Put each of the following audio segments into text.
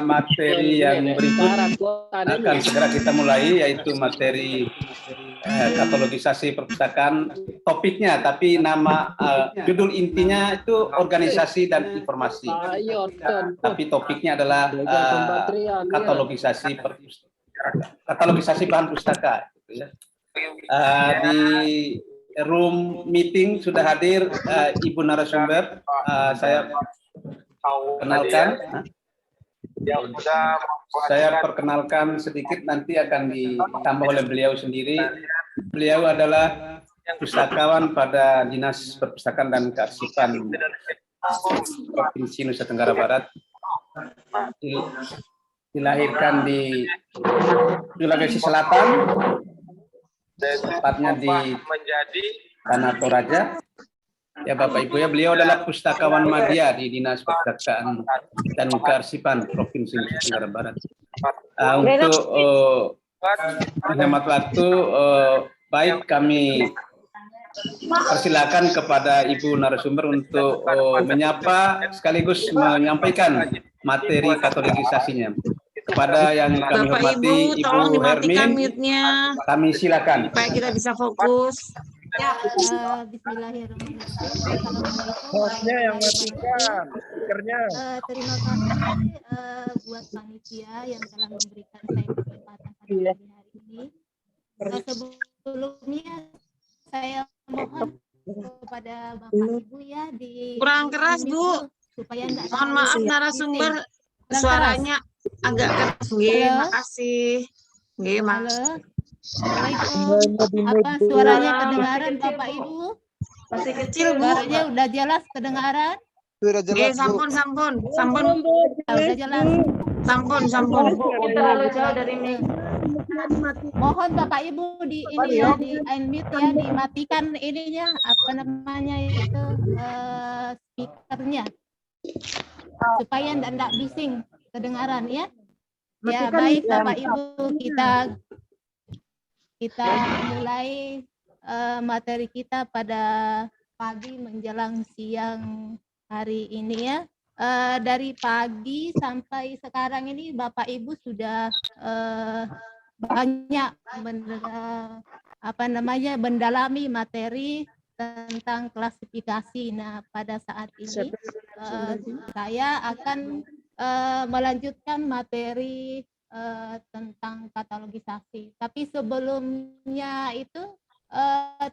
Materi yang berikut akan segera kita mulai, yaitu materi katalogisasi perpustakaan. Topiknya, tapi nama judul intinya itu organisasi dan informasi. Tapi topiknya adalah katalogisasi bahan pustaka. Gitu ya. Di room meeting sudah hadir Ibu narasumber. Saya kenalkan. Saya perkenalkan sedikit, nanti akan ditambah oleh beliau sendiri. Beliau adalah pustakawan pada Dinas Perpustakaan dan Kearsipan Provinsi Nusa Tenggara Barat. Dilahirkan di Sulawesi Selatan, tepatnya di Tanah Toraja. Ya Bapak Ibu ya, beliau adalah pustakawan madya di Dinas Perpustakaan dan Kearsipan Provinsi Nusa Tenggara Barat. Untuk menghemat waktu, baik kami persilakan kepada Ibu narasumber untuk menyapa sekaligus menyampaikan materi katalogisasinya. Kepada yang kami hormati Ibu Hermin, kami silakan. Supaya kita bisa fokus. Ya, bismillahirrahmanirrahim. Assalamualaikum. Hostnya yang matikan, speakernya. Terima kasih buat panitia yang telah memberikan saya kesempatan pada hari ini. Sebelumnya saya mohon kepada Bapak Ibu ya di kurang keras Bu. Supaya enggak. Mohon maaf narasumber suaranya agak keras. Nggih, makasih. Nggih, makasih. Assalamualaikum. Apa suaranya kedengaran Bapak Ibu? Masih kecil Bu. Suaranya udah jelas kedengaran? Sudah jelas Bu. Sampun. Udah jelas. Sampun. Terlalu jauh dari ini. Mohon Bapak Ibu di ini ya, di unmute ya, dimatikan ininya, apa namanya itu speakernya, supaya enggak bising kedengaran ya. Ya baik Bapak Ibu, kita mulai materi kita pada pagi menjelang siang hari ini ya. Dari pagi sampai sekarang ini Bapak Ibu sudah banyak mendalami materi tentang klasifikasi. Nah, pada saat ini saya akan melanjutkan materi tentang katalogisasi. Tapi sebelumnya itu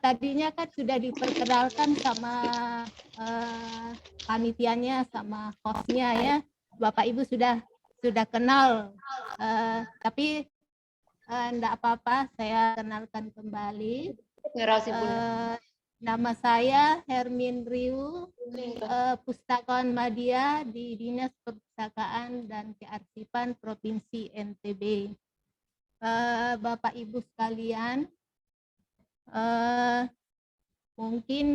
tadinya kan sudah diperkenalkan sama panitianya, sama hostnya ya. Bapak Ibu sudah kenal, tapi enggak apa-apa, saya kenalkan kembali. Nama saya Hermin Riu, pustakawan madya di Dinas Perpustakaan dan Kearsipan Provinsi NTB. Bapak Ibu sekalian, mungkin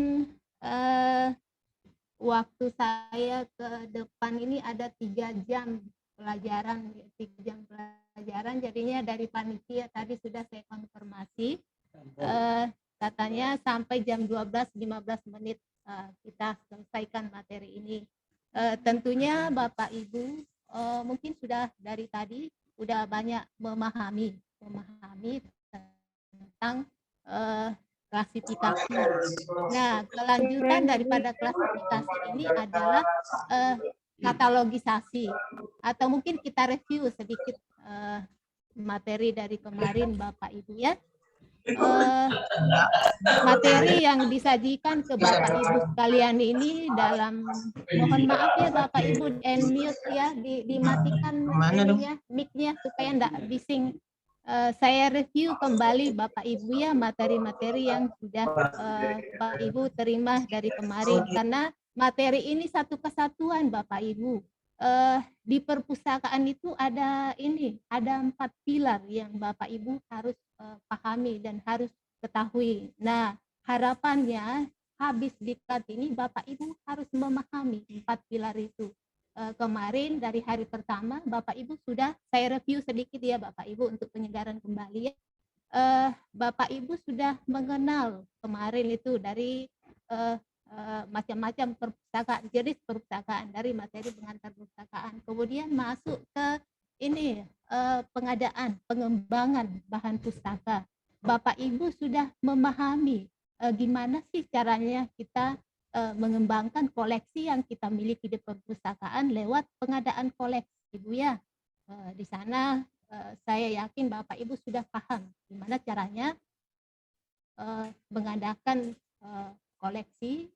waktu saya ke depan ini ada 3 jam pelajaran, jadinya dari panitia tadi sudah saya konfirmasi, katanya sampai jam 12.15 kita selesaikan materi ini. Tentunya Bapak Ibu mungkin sudah dari tadi sudah banyak memahami tentang klasifikasi. Nah, kelanjutan daripada klasifikasi ini adalah katalogisasi, atau mungkin kita review sedikit materi dari kemarin Bapak Ibu ya. Materi yang disajikan ke Bapak Ibu sekalian ini dalam, mohon maaf ya Bapak Ibu, unmute ya, dimatikan mic-nya supaya enggak bising. Saya review kembali Bapak Ibu ya materi-materi yang sudah Bapak Ibu terima dari kemarin, karena materi ini satu kesatuan Bapak Ibu. Di perpustakaan itu ada 4 pilar yang Bapak Ibu harus pahami dan harus ketahui. Nah, harapannya habis diklat ini Bapak Ibu harus memahami 4 pilar itu. Kemarin dari hari pertama Bapak Ibu sudah saya review sedikit ya Bapak Ibu untuk penyegaran kembali ya. Bapak Ibu sudah mengenal kemarin itu dari macam-macam perpustakaan, jenis perpustakaan dari materi pengantar perpustakaan. Kemudian masuk ke ini pengadaan, pengembangan bahan pustaka. Bapak Ibu sudah memahami gimana sih caranya kita mengembangkan koleksi yang kita miliki di perpustakaan lewat pengadaan koleksi, Ibu ya. Di sana saya yakin Bapak Ibu sudah paham gimana caranya mengadakan koleksi.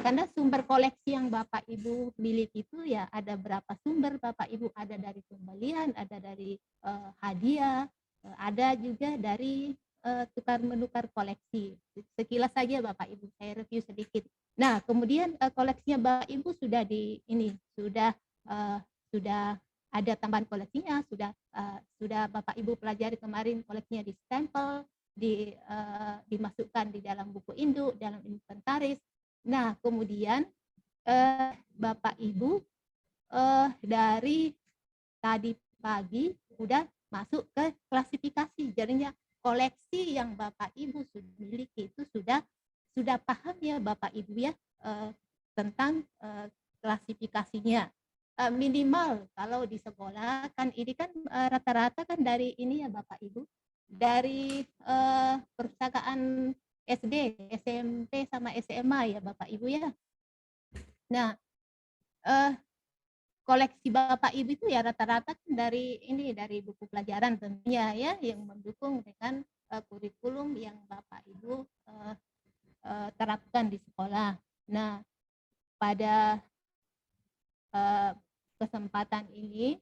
Karena sumber koleksi yang Bapak Ibu miliki itu ya ada berapa sumber Bapak Ibu, ada dari pembelian, ada dari hadiah, ada juga dari tukar menukar koleksi. Sekilas saja Bapak Ibu saya review sedikit. Nah, kemudian koleksinya Bapak Ibu sudah sudah ada tambahan koleksinya, sudah Bapak Ibu pelajari kemarin, koleksinya di stempel, dimasukkan di dalam buku induk, dalam inventaris. Nah, kemudian Bapak Ibu dari tadi pagi sudah masuk ke klasifikasi. Jadinya koleksi yang Bapak Ibu sudah miliki itu sudah paham ya Bapak Ibu ya tentang klasifikasinya. Minimal kalau di sekolah kan ini kan rata-rata kan dari ini ya Bapak Ibu, dari perpustakaan SD, SMP sama SMA ya Bapak Ibu ya. Nah, koleksi Bapak Ibu itu ya rata-rata kan dari buku pelajaran tentunya ya, yang mendukung dengan kurikulum yang Bapak Ibu terapkan di sekolah. Nah, pada kesempatan ini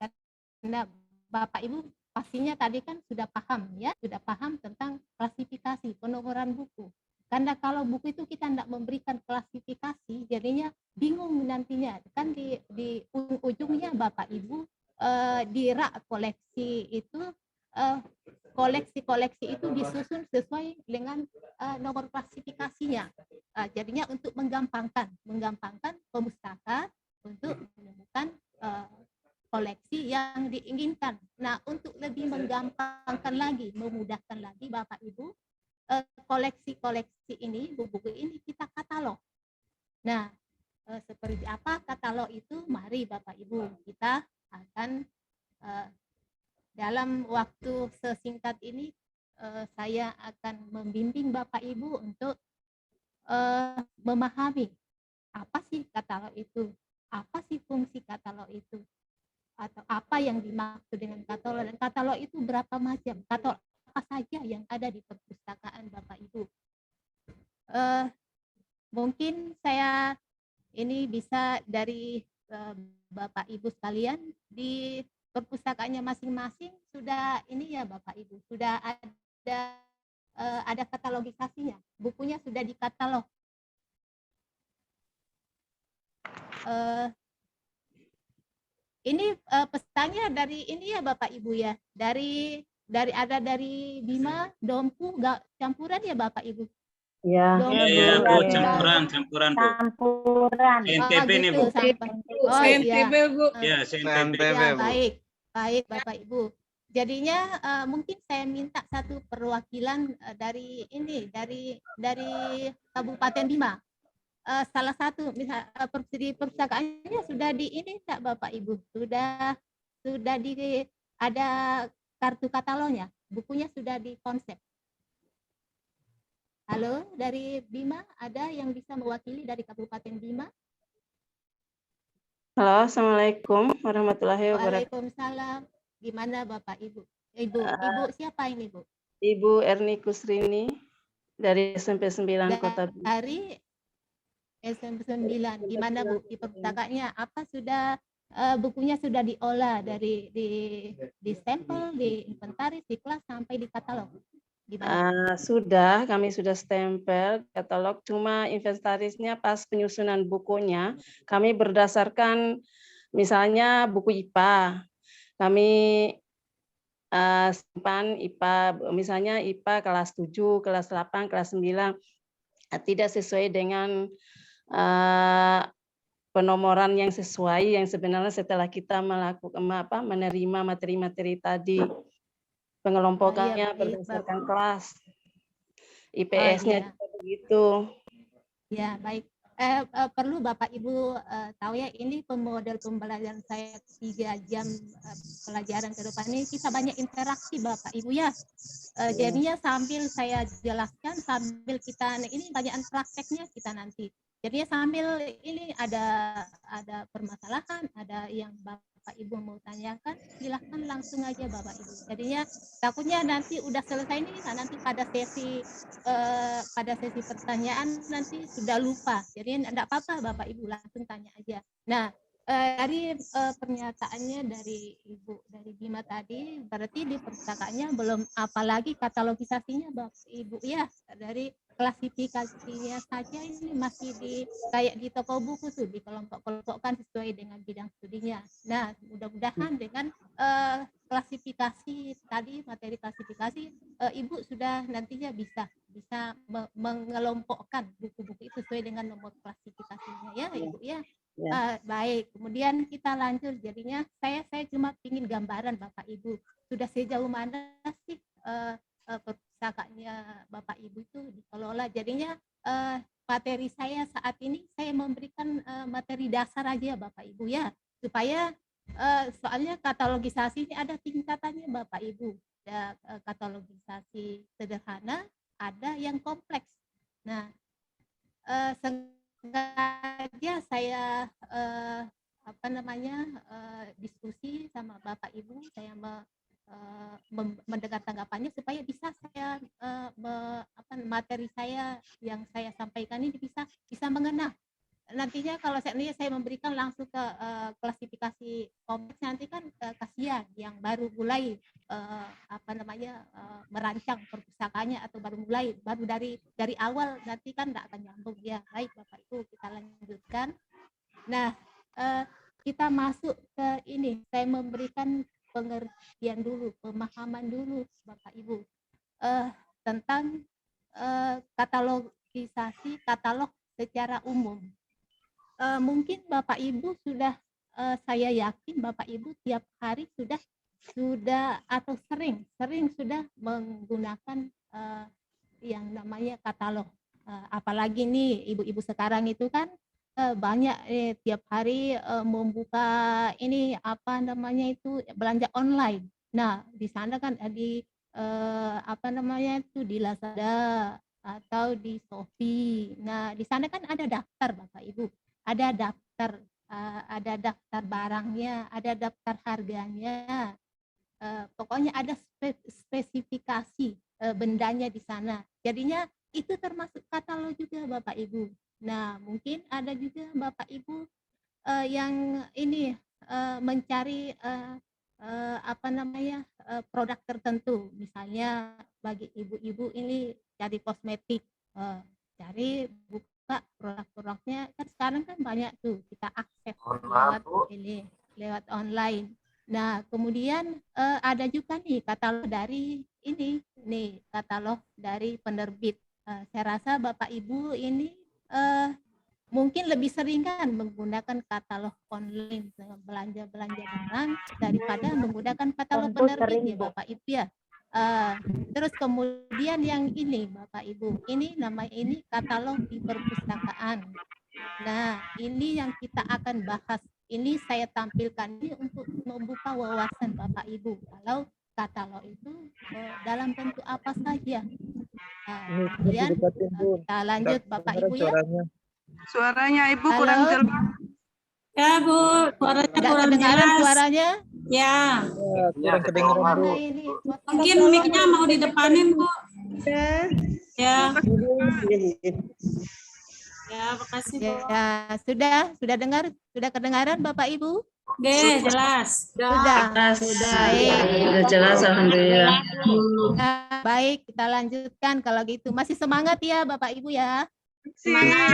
karena Bapak Ibu pastinya tadi kan sudah paham ya, sudah paham tentang klasifikasi penomoran buku. Karena kalau buku itu kita tidak memberikan klasifikasi, jadinya bingung nantinya. Kan di ujung-ujungnya Bapak Ibu di rak koleksi itu koleksi-koleksi itu disusun sesuai dengan nomor klasifikasinya. Jadinya untuk menggampangkan pemustaka untuk menemukan koleksi yang diinginkan. Nah, untuk lebih menggampangkan lagi, memudahkan lagi Bapak Ibu, koleksi-koleksi ini, buku-buku ini kita katalog. Nah, seperti apa katalog itu? Mari Bapak Ibu, kita akan dalam waktu sesingkat ini saya akan membimbing Bapak Ibu untuk memahami apa sih katalog itu, apa sih fungsi katalog itu, atau apa yang dimaksud dengan katalog, dan katalog itu berapa macam, katalog apa saja yang ada di perpustakaan Bapak Ibu. Mungkin saya ini bisa dari Bapak Ibu sekalian di perpustakaannya masing-masing sudah ini ya Bapak Ibu, sudah ada katalogisasinya, bukunya sudah dikatalog. Ini pesannya dari ini ya Bapak Ibu ya, dari Bima, Dompu, campuran ya Bapak Ibu. Ya, iya Bu, campuran Bu. Campuran. CNTB nih Bu. CNTB Bu. Ya, CNTB. Ya, baik Bapak Ibu. Jadinya mungkin saya minta satu perwakilan dari Kabupaten Bima. Salah satu misal di perpustakaannya sudah di ini enggak Bapak Ibu? Sudah ada kartu katalognya, bukunya sudah dikonsep. Halo, dari Bima ada yang bisa mewakili dari Kabupaten Bima? Halo, Assalamualaikum warahmatullahi wabarakatuh. Waalaikumsalam. Gimana Bapak Ibu? Ibu siapa ini Bu? Ibu Erni Kusrini dari SMP 9 Kota Bima. Dari SMP 9. Gimana Bu di perpustakaannya? Apa sudah bukunya sudah diolah dari di stempel, di inventaris, di kelas sampai di katalog? Sudah, kami sudah stempel katalog, cuma inventarisnya pas penyusunan bukunya kami berdasarkan misalnya buku IPA. Kami simpan IPA, misalnya IPA kelas 7, kelas 8, kelas 9 tidak sesuai dengan penomoran yang sesuai, yang sebenarnya setelah kita menerima materi-materi tadi, pengelompokannya berdasarkan kelas, IPS-nya Gitu. Ya, baik. Perlu Bapak Ibu tahu ya, ini model pembelajaran saya 3 jam pelajaran ke depan ini kita banyak interaksi Bapak Ibu ya. Jadinya sambil saya jelaskan, sambil kita ini banyak prakteknya kita nanti. Jadinya sambil ini ada permasalahan, ada yang Bapak Ibu mau tanyakan, silahkan langsung aja Bapak Ibu. Jadinya takutnya nanti udah selesai ini, nanti pada sesi pertanyaan nanti sudah lupa. Jadi enggak apa-apa Bapak Ibu langsung tanya aja. Nah, dari pernyataannya dari Ibu dari Bima tadi, berarti di perpustakaannya belum, apalagi katalogisasinya Bapak Ibu ya, dari klasifikasinya saja ini masih kayak di toko buku tuh, dikelompok-kelompokkan sesuai dengan bidang studinya. Nah, mudah-mudahan dengan klasifikasi tadi, materi klasifikasi, Ibu sudah nantinya bisa mengelompokkan buku-buku itu sesuai dengan nomor klasifikasinya ya Ibu ya. Baik, kemudian kita lanjut. Jadinya saya cuma ingin gambaran Bapak Ibu sudah sejauh mana sih perpustakaannya Bapak Ibu itu dikelola. Jadinya materi saya saat ini saya memberikan materi dasar aja Bapak Ibu ya, supaya soalnya katalogisasi ini ada tingkatannya Bapak Ibu. Ada katalogisasi sederhana, ada yang kompleks. Nah, sengaja saya diskusi sama Bapak Ibu, saya mendengar tanggapannya supaya bisa saya materi saya yang saya sampaikan ini bisa mengena. Nantinya kalau saya memberikan langsung ke klasifikasi kompleks, nanti kan kasihan yang baru mulai merancang perpustakaannya atau baru dari awal, nanti kan tidak akan nyambung ya. Baik Bapak Ibu, kita lanjutkan. Nah, kita masuk ke ini, saya memberikan pengertian dulu, pemahaman dulu Bapak Ibu tentang katalogisasi, katalog secara umum. Mungkin Bapak Ibu sudah, saya yakin Bapak Ibu tiap hari sudah atau sering sudah menggunakan yang namanya katalog. Apalagi nih ibu-ibu sekarang itu kan banyak tiap hari membuka ini belanja online. Nah, di sana kan di di Lazada atau di Shopee. Nah, di sana kan ada daftar Bapak Ibu. Ada daftar barangnya, ada daftar harganya. Pokoknya ada spesifikasi bendanya di sana. Jadinya itu termasuk katalog juga Bapak Ibu. Nah, mungkin ada juga Bapak Ibu yang ini mencari produk tertentu. Misalnya bagi ibu-ibu ini cari kosmetik, cari buka produk-produknya, kan sekarang kan banyak tuh kita akses lewat online. Nah, kemudian ada juga nih katalog dari katalog dari penerbit. Saya rasa Bapak Ibu ini mungkin lebih sering kan menggunakan katalog online, belanja barang daripada menggunakan katalog penerbit ya Bapak Ibu ya. Terus kemudian yang ini Bapak Ibu, ini katalog di perpustakaan. Nah, ini yang kita akan bahas. Ini saya tampilkan ini untuk membuka wawasan Bapak Ibu. Kalau katalog itu dalam bentuk apa saja. Kemudian kita lanjut Bapak Ibu ya. Suaranya Ibu kurang jelas. Ya Bu, suaranya kurang jelas. Suaranya? Ya. Kurang kedengaran Bu. Mungkin mic-nya mau didepanin Bu. Ya. Ya, makasih Bu. Ya, sudah dengar, sudah kedengaran Bapak Ibu? Oke, jelas. Sudah. Sudah jelas, alhamdulillah. Nah, baik, kita lanjutkan kalau gitu. Masih semangat ya Bapak Ibu ya. Semangat.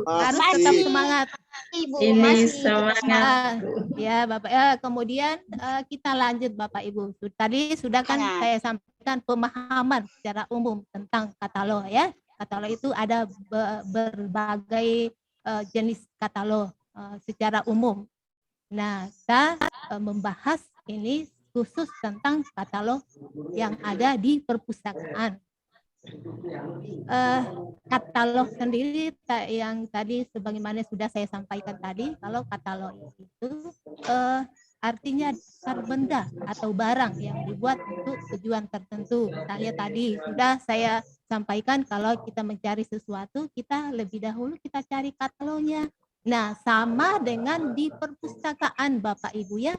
Harus tetap semangat. Ini semangat. Ya Bapak. Kemudian kita lanjut Bapak Ibu. Tadi sudah kan saya sampaikan pemahaman secara umum tentang katalog ya. Katalog itu ada berbagai jenis katalog secara umum. Nah, kita membahas ini khusus tentang katalog yang ada di perpustakaan. katalog sendiri yang tadi sebagaimana sudah saya sampaikan tadi, kalau katalog itu artinya dasar benda atau barang yang dibuat untuk tujuan tertentu. Misalnya tadi sudah saya sampaikan kalau kita mencari sesuatu, kita lebih dahulu kita cari katalognya. Nah, sama dengan di perpustakaan Bapak Ibu ya.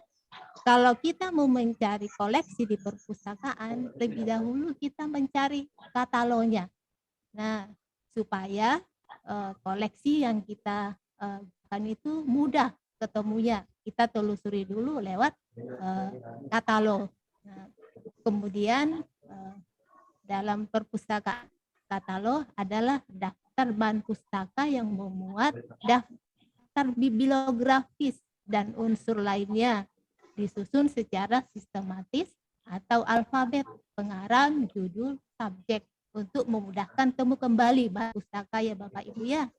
Kalau kita mau mencari koleksi di perpustakaan, lebih dahulu kita mencari katalognya. Nah, supaya koleksi yang kita kan itu mudah ketemunya. Kita telusuri dulu lewat katalog. Nah, kemudian dalam perpustakaan katalog adalah daftar bahan pustaka yang memuat daftar bibliografis dan unsur lainnya, disusun secara sistematis atau alfabet, pengarang, judul, subjek, untuk memudahkan temu kembali bahan pustaka ya Bapak Ibu ya.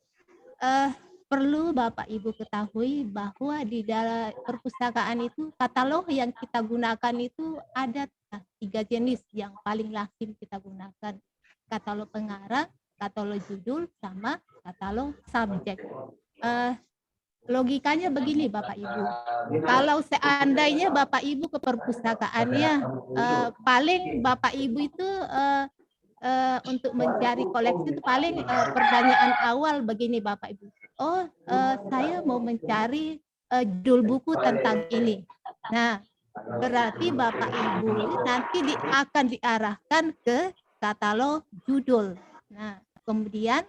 Perlu Bapak Ibu ketahui bahwa di dalam perpustakaan itu katalog yang kita gunakan itu ada 3 jenis yang paling lazim kita gunakan. Katalog pengarang, katalog judul, sama katalog subjek. Logikanya begini Bapak Ibu, kalau seandainya Bapak Ibu ke perpustakaannya, paling Bapak Ibu itu untuk mencari koleksi itu paling pertanyaan awal begini Bapak Ibu. Saya mau mencari judul buku tentang ini. Nah, berarti Bapak Ibu nanti akan diarahkan ke katalog judul. Nah, kemudian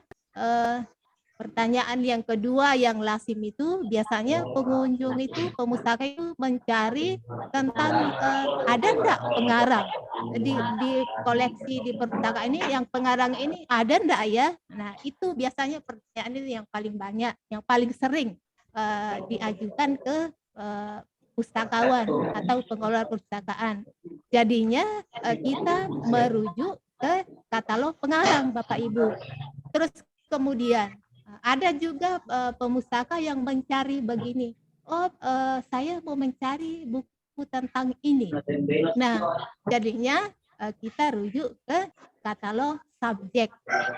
pertanyaan yang kedua yang lazim itu biasanya pengunjung itu, pemustaka itu mencari tentang ada enggak pengarang di koleksi di perpustakaan ini, yang pengarang ini ada enggak ya? Nah, itu biasanya pertanyaan ini yang paling banyak, yang paling sering diajukan ke pustakawan atau pengelola perpustakaan. Jadinya kita merujuk ke katalog pengarang Bapak Ibu. Terus kemudian ada juga pemustaka yang mencari begini, saya mau mencari buku tentang ini. Nah, jadinya kita rujuk ke katalog subjek.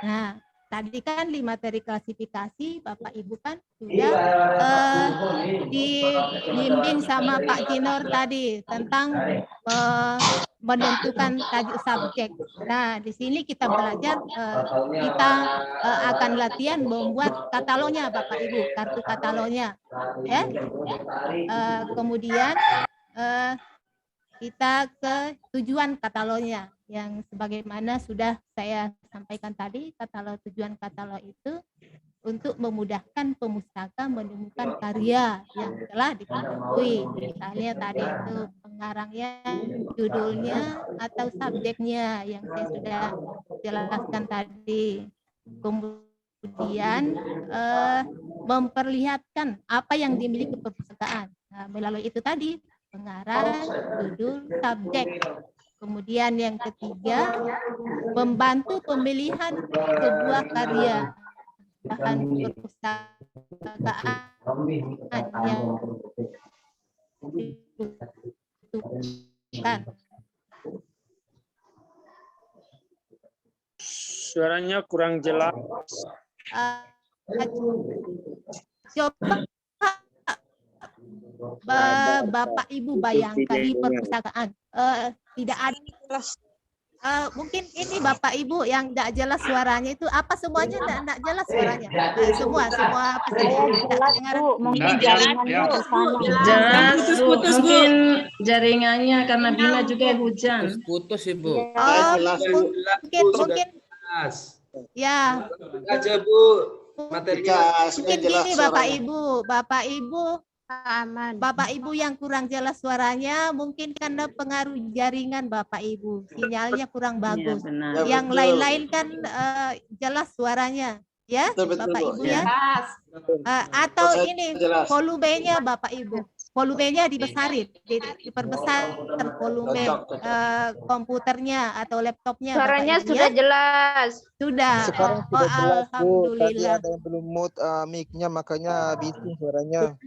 Nah, tadi kan 5 materi klasifikasi Bapak Ibu kan sudah dibimbing sama Pak Jinor tadi tentang menentukan tajuk subjek. Nah, di sini kita belajar, kita akan latihan membuat katalognya Bapak Ibu, kartu katalognya. Ya. Kemudian kita ke tujuan katalognya, yang sebagaimana sudah saya sampaikan tadi, katalog tujuan katalog itu untuk memudahkan pemustaka menemukan karya yang telah diketahui. Misalnya tadi itu pengarangnya, judulnya, atau subjeknya yang saya sudah jelaskan tadi. Kemudian memperlihatkan apa yang dimiliki perpustakaan. Nah, melalui itu tadi, pengarang, judul, subjek. Kemudian yang ketiga, membantu pemilihan sebuah karya bahan perpustakaan yang dibutuhkan. Suaranya kurang jelas. Coba Bapak Ibu bayangkan di perpustakaan tidak ada mungkin ini Bapak Ibu yang tidak jelas suaranya itu apa, semuanya tidak jelas suaranya, semua mungkin jaringannya jelas Bu, mungkin jaringannya karena Bima juga hujan. Putus Ibu. Mungkin ya Aja Bu, materinya mungkin gini Bapak Ibu aman. Bapak Ibu yang kurang jelas suaranya mungkin karena pengaruh jaringan Bapak Ibu, sinyalnya kurang bagus. Yang lain-lain kan jelas suaranya, ya betul, Bapak Ibu ya. Atau ini volumenya Bapak Ibu. volumenya dibesarin, diperbesar volume komputernya atau laptopnya. Suaranya Bapak Ibu, sudah ya. jelas. Sudah. Sekarang Oh, sudah jelas, Bu. Tadi alhamdulillah. ada yang belum mute mic-nya, makanya bising suaranya.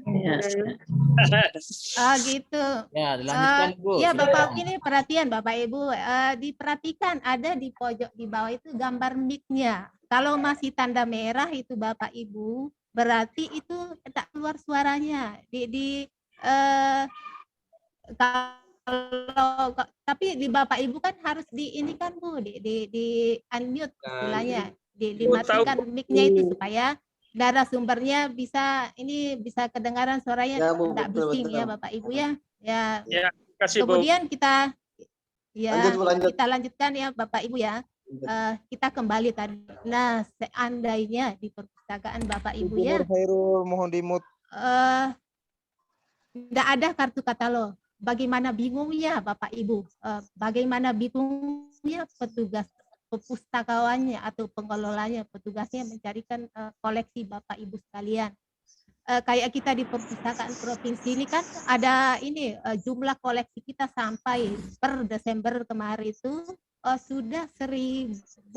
Gitu. Ya, dilanjutkan, Bu. Ya, Bapak ini perhatian Bapak Ibu, diperhatikan ada di pojok di bawah itu gambar mic-nya. Kalau masih tanda merah itu Bapak Ibu, berarti itu tak keluar suaranya. Kalau tapi di Bapak Ibu kan harus di ini kan Bu, di unmute istilahnya, dimatikan mic-nya itu supaya narasumbernya bisa kedengaran suaranya, tidak bising ya Bapak Ibu ya. Ya. Kasih, Bu. Kemudian kita Lanjut. kita lanjutkan ya Bapak Ibu ya. Kita kembali tadi. Nah, seandainya di perpustakaan Bapak Ibu ya, Khairul, mohon di-mute. tidak ada kartu katalog. Bagaimana bingungnya Bapak Ibu? Bagaimana bingungnya petugas pustakawannya atau pengelolanya, petugasnya mencarikan koleksi Bapak Ibu sekalian. Kayak kita di perpustakaan provinsi ini kan ada ini jumlah koleksi kita sampai per Desember kemarin itu sudah 105.000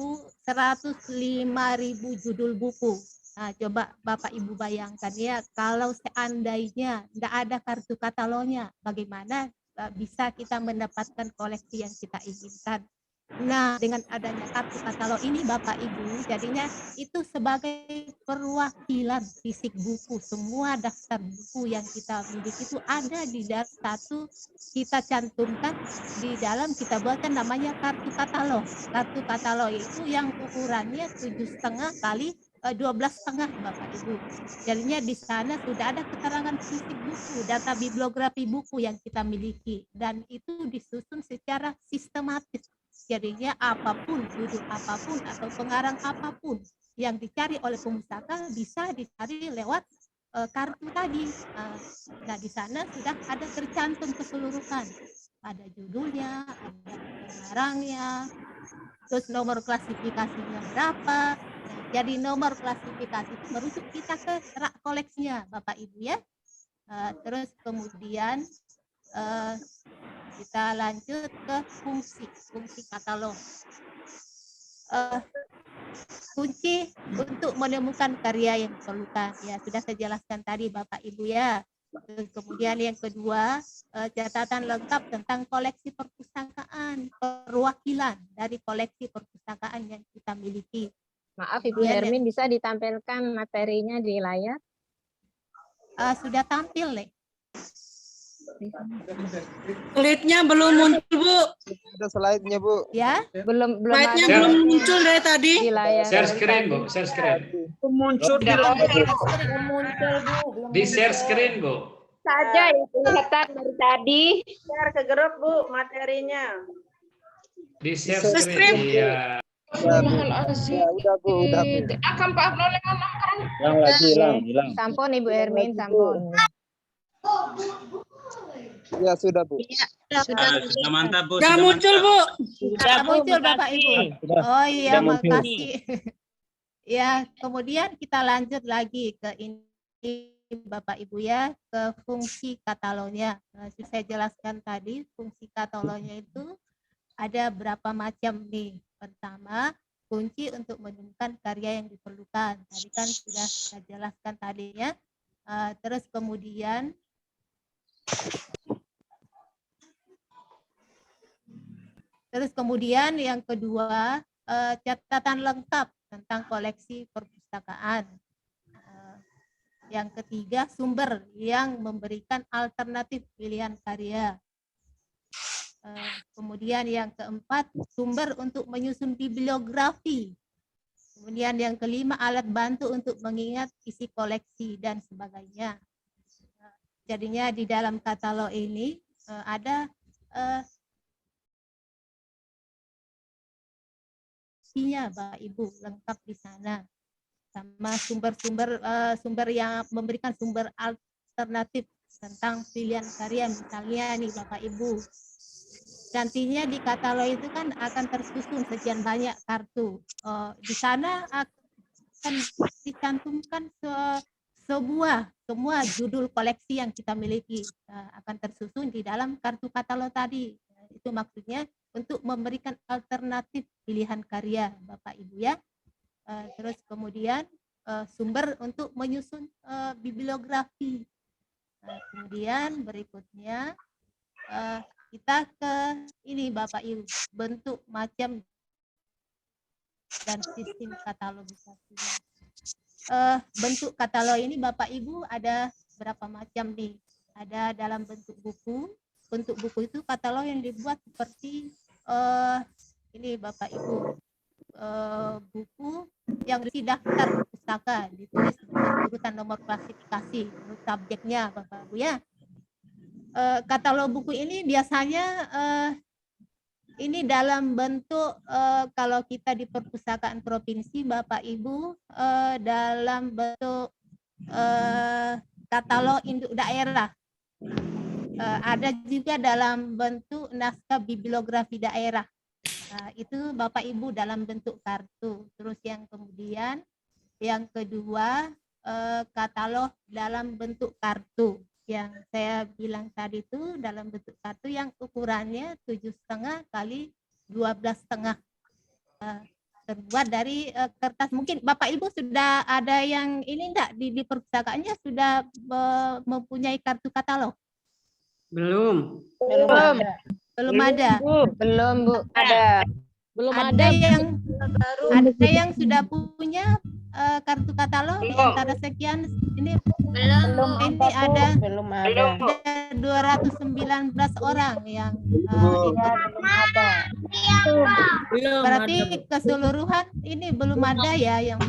judul buku. Nah, coba Bapak Ibu bayangkan ya, kalau seandainya tidak ada kartu katalognya, bagaimana bisa kita mendapatkan koleksi yang kita inginkan. Nah, dengan adanya kartu katalog ini Bapak Ibu, jadinya itu sebagai perwakilan fisik buku. Semua daftar buku yang kita miliki itu ada di dalam satu, kita cantumkan di dalam, kita buatkan namanya kartu katalog. Kartu katalog itu yang ukurannya 7,5 kali 12,5 Bapak Ibu. Jadinya di sana sudah ada keterangan fisik buku, data bibliografi buku yang kita miliki, dan itu disusun secara sistematis. Jadinya apapun, judul apapun atau pengarang apapun yang dicari oleh pemustaka bisa dicari lewat kartu tadi. Nah, di sana sudah ada tercantum keseluruhan. Ada judulnya, ada pengarangnya, terus nomor klasifikasinya berapa. Nah, jadi nomor klasifikasi itu merujuk kita ke rak koleksinya Bapak Ibu ya. Terus kemudian kita lanjut ke fungsi katalog. Kunci untuk menemukan karya yang diperlukan ya sudah saya jelaskan tadi Bapak Ibu ya. Kemudian yang kedua, catatan lengkap tentang koleksi perpustakaan, perwakilan dari koleksi perpustakaan yang kita miliki. Maaf Ibu Hermin, bisa ditampilkan materinya di layar? Sudah tampil nih. Slide-nya belum muncul, Bu. Ada slide-nya, Bu. Ya, belum Slide-nya belum muncul dari tadi. di layar. Share screen, Bu. Share screen. Muncul di layar. Di share screen, Bu. Saja yang kelihatan dari tadi. Share ke grup Bu materinya. Di share screen. Iya. Udah, Bu. Hilang. Sampun Ibu Hermin, sampun. Ya, sudah, Bu. Sudah mantap, Bu. Sudah muncul, Bu. Sudah muncul Bapak Ibu. Oh iya, makasih. Ya, kemudian kita lanjut lagi ke ini Bapak Ibu ya, ke fungsi katalognya. Saya jelaskan tadi, fungsi katalognya itu ada berapa macam nih. Pertama, kunci untuk menemukan karya yang diperlukan. Tadi kan sudah saya jelaskan tadinya. Terus kemudian yang kedua, catatan lengkap tentang koleksi perpustakaan. Yang ketiga, sumber yang memberikan alternatif pilihan karya. Kemudian yang keempat, sumber untuk menyusun bibliografi. Kemudian yang kelima, alat bantu untuk mengingat isi koleksi dan sebagainya. Jadinya di dalam katalog ini ada isinya Bapak Ibu, lengkap di sana. Sama sumber yang memberikan sumber alternatif tentang pilihan karya, misalnya nih Bapak Ibu. Nantinya di katalog itu kan akan tersusun sekian banyak kartu. Di sana akan dicantumkan semua judul koleksi yang kita miliki akan tersusun di dalam kartu katalog tadi. Itu maksudnya untuk memberikan alternatif pilihan karya Bapak Ibu ya. Terus kemudian sumber untuk menyusun bibliografi. Kemudian berikutnya kita ke ini Bapak Ibu, bentuk macam dan sistem katalogisasinya. Bentuk katalog ini Bapak Ibu ada berapa macam nih? Ada dalam bentuk buku. Bentuk buku itu katalog yang dibuat seperti ini Bapak Ibu, buku yang berisi daftar pustaka, ditulis urutan nomor klasifikasi, menurut subjeknya Bapak Ibu ya. Katalog buku ini biasanya ini dalam bentuk kalau kita di perpustakaan provinsi Bapak Ibu dalam bentuk katalog induk daerah. Ada juga dalam bentuk naskah bibliografi daerah. Itu Bapak Ibu dalam bentuk kartu. Terus yang kemudian yang kedua katalog dalam bentuk kartu. Yang saya bilang tadi itu dalam bentuk kartu yang ukurannya 7,5 kali 12,5, terbuat dari kertas. Mungkin Bapak Ibu sudah ada yang ini enggak di perpustakaannya sudah mempunyai kartu katalog? Belum. Belum ada. Belum Bu, ada. Belum ada yang sudah punya kartu katalog di antara sekian ini belum ada 219 orang yang berarti keseluruhan ini belum ada ya yang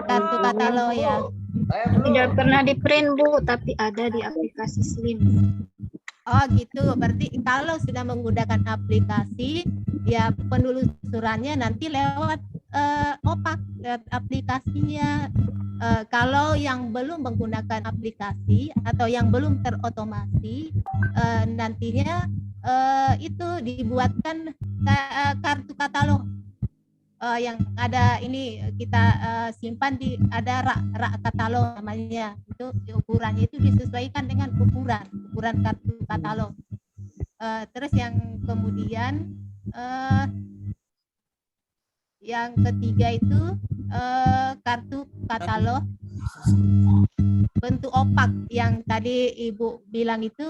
kartu katalog ya. Tidak pernah di print Bu, tapi ada di aplikasi Slim. Oh gitu, berarti kalau sudah menggunakan aplikasi ya penelusurannya nanti lewat opak aplikasinya. Kalau yang belum menggunakan aplikasi atau yang belum terotomasi nantinya itu dibuatkan kartu katalog yang ada ini kita simpan di ada rak katalog namanya. Itu ukurannya itu disesuaikan dengan ukuran kartu katalog. Terus yang kemudian yang ketiga itu kartu katalog bentuk opak yang tadi Ibu bilang itu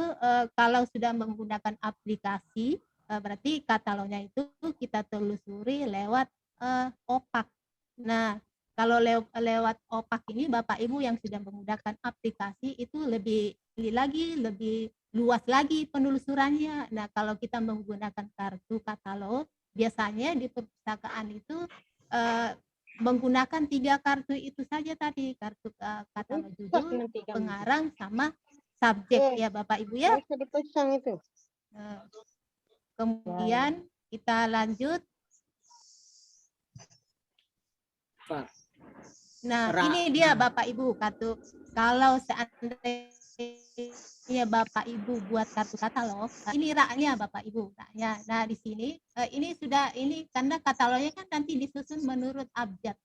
kalau sudah menggunakan aplikasi berarti katalognya itu kita telusuri lewat opak. Nah, kalau lewat opak ini Bapak Ibu yang sudah menggunakan aplikasi itu lebih luas lagi penelusurannya. Nah, kalau kita menggunakan kartu katalog biasanya di perpustakaan itu menggunakan 3 kartu itu saja tadi, kartu katalog judul, pengarang sama subjek ya Bapak Ibu ya. Kemudian kita lanjut. Nah, ini dia Bapak Ibu kartu. Kalau seandainya Bapak Ibu buat kartu katalog, ini raknya Bapak Ibu, raknya. Nah, di sini ini sudah karena katalognya kan nanti disusun menurut abjad.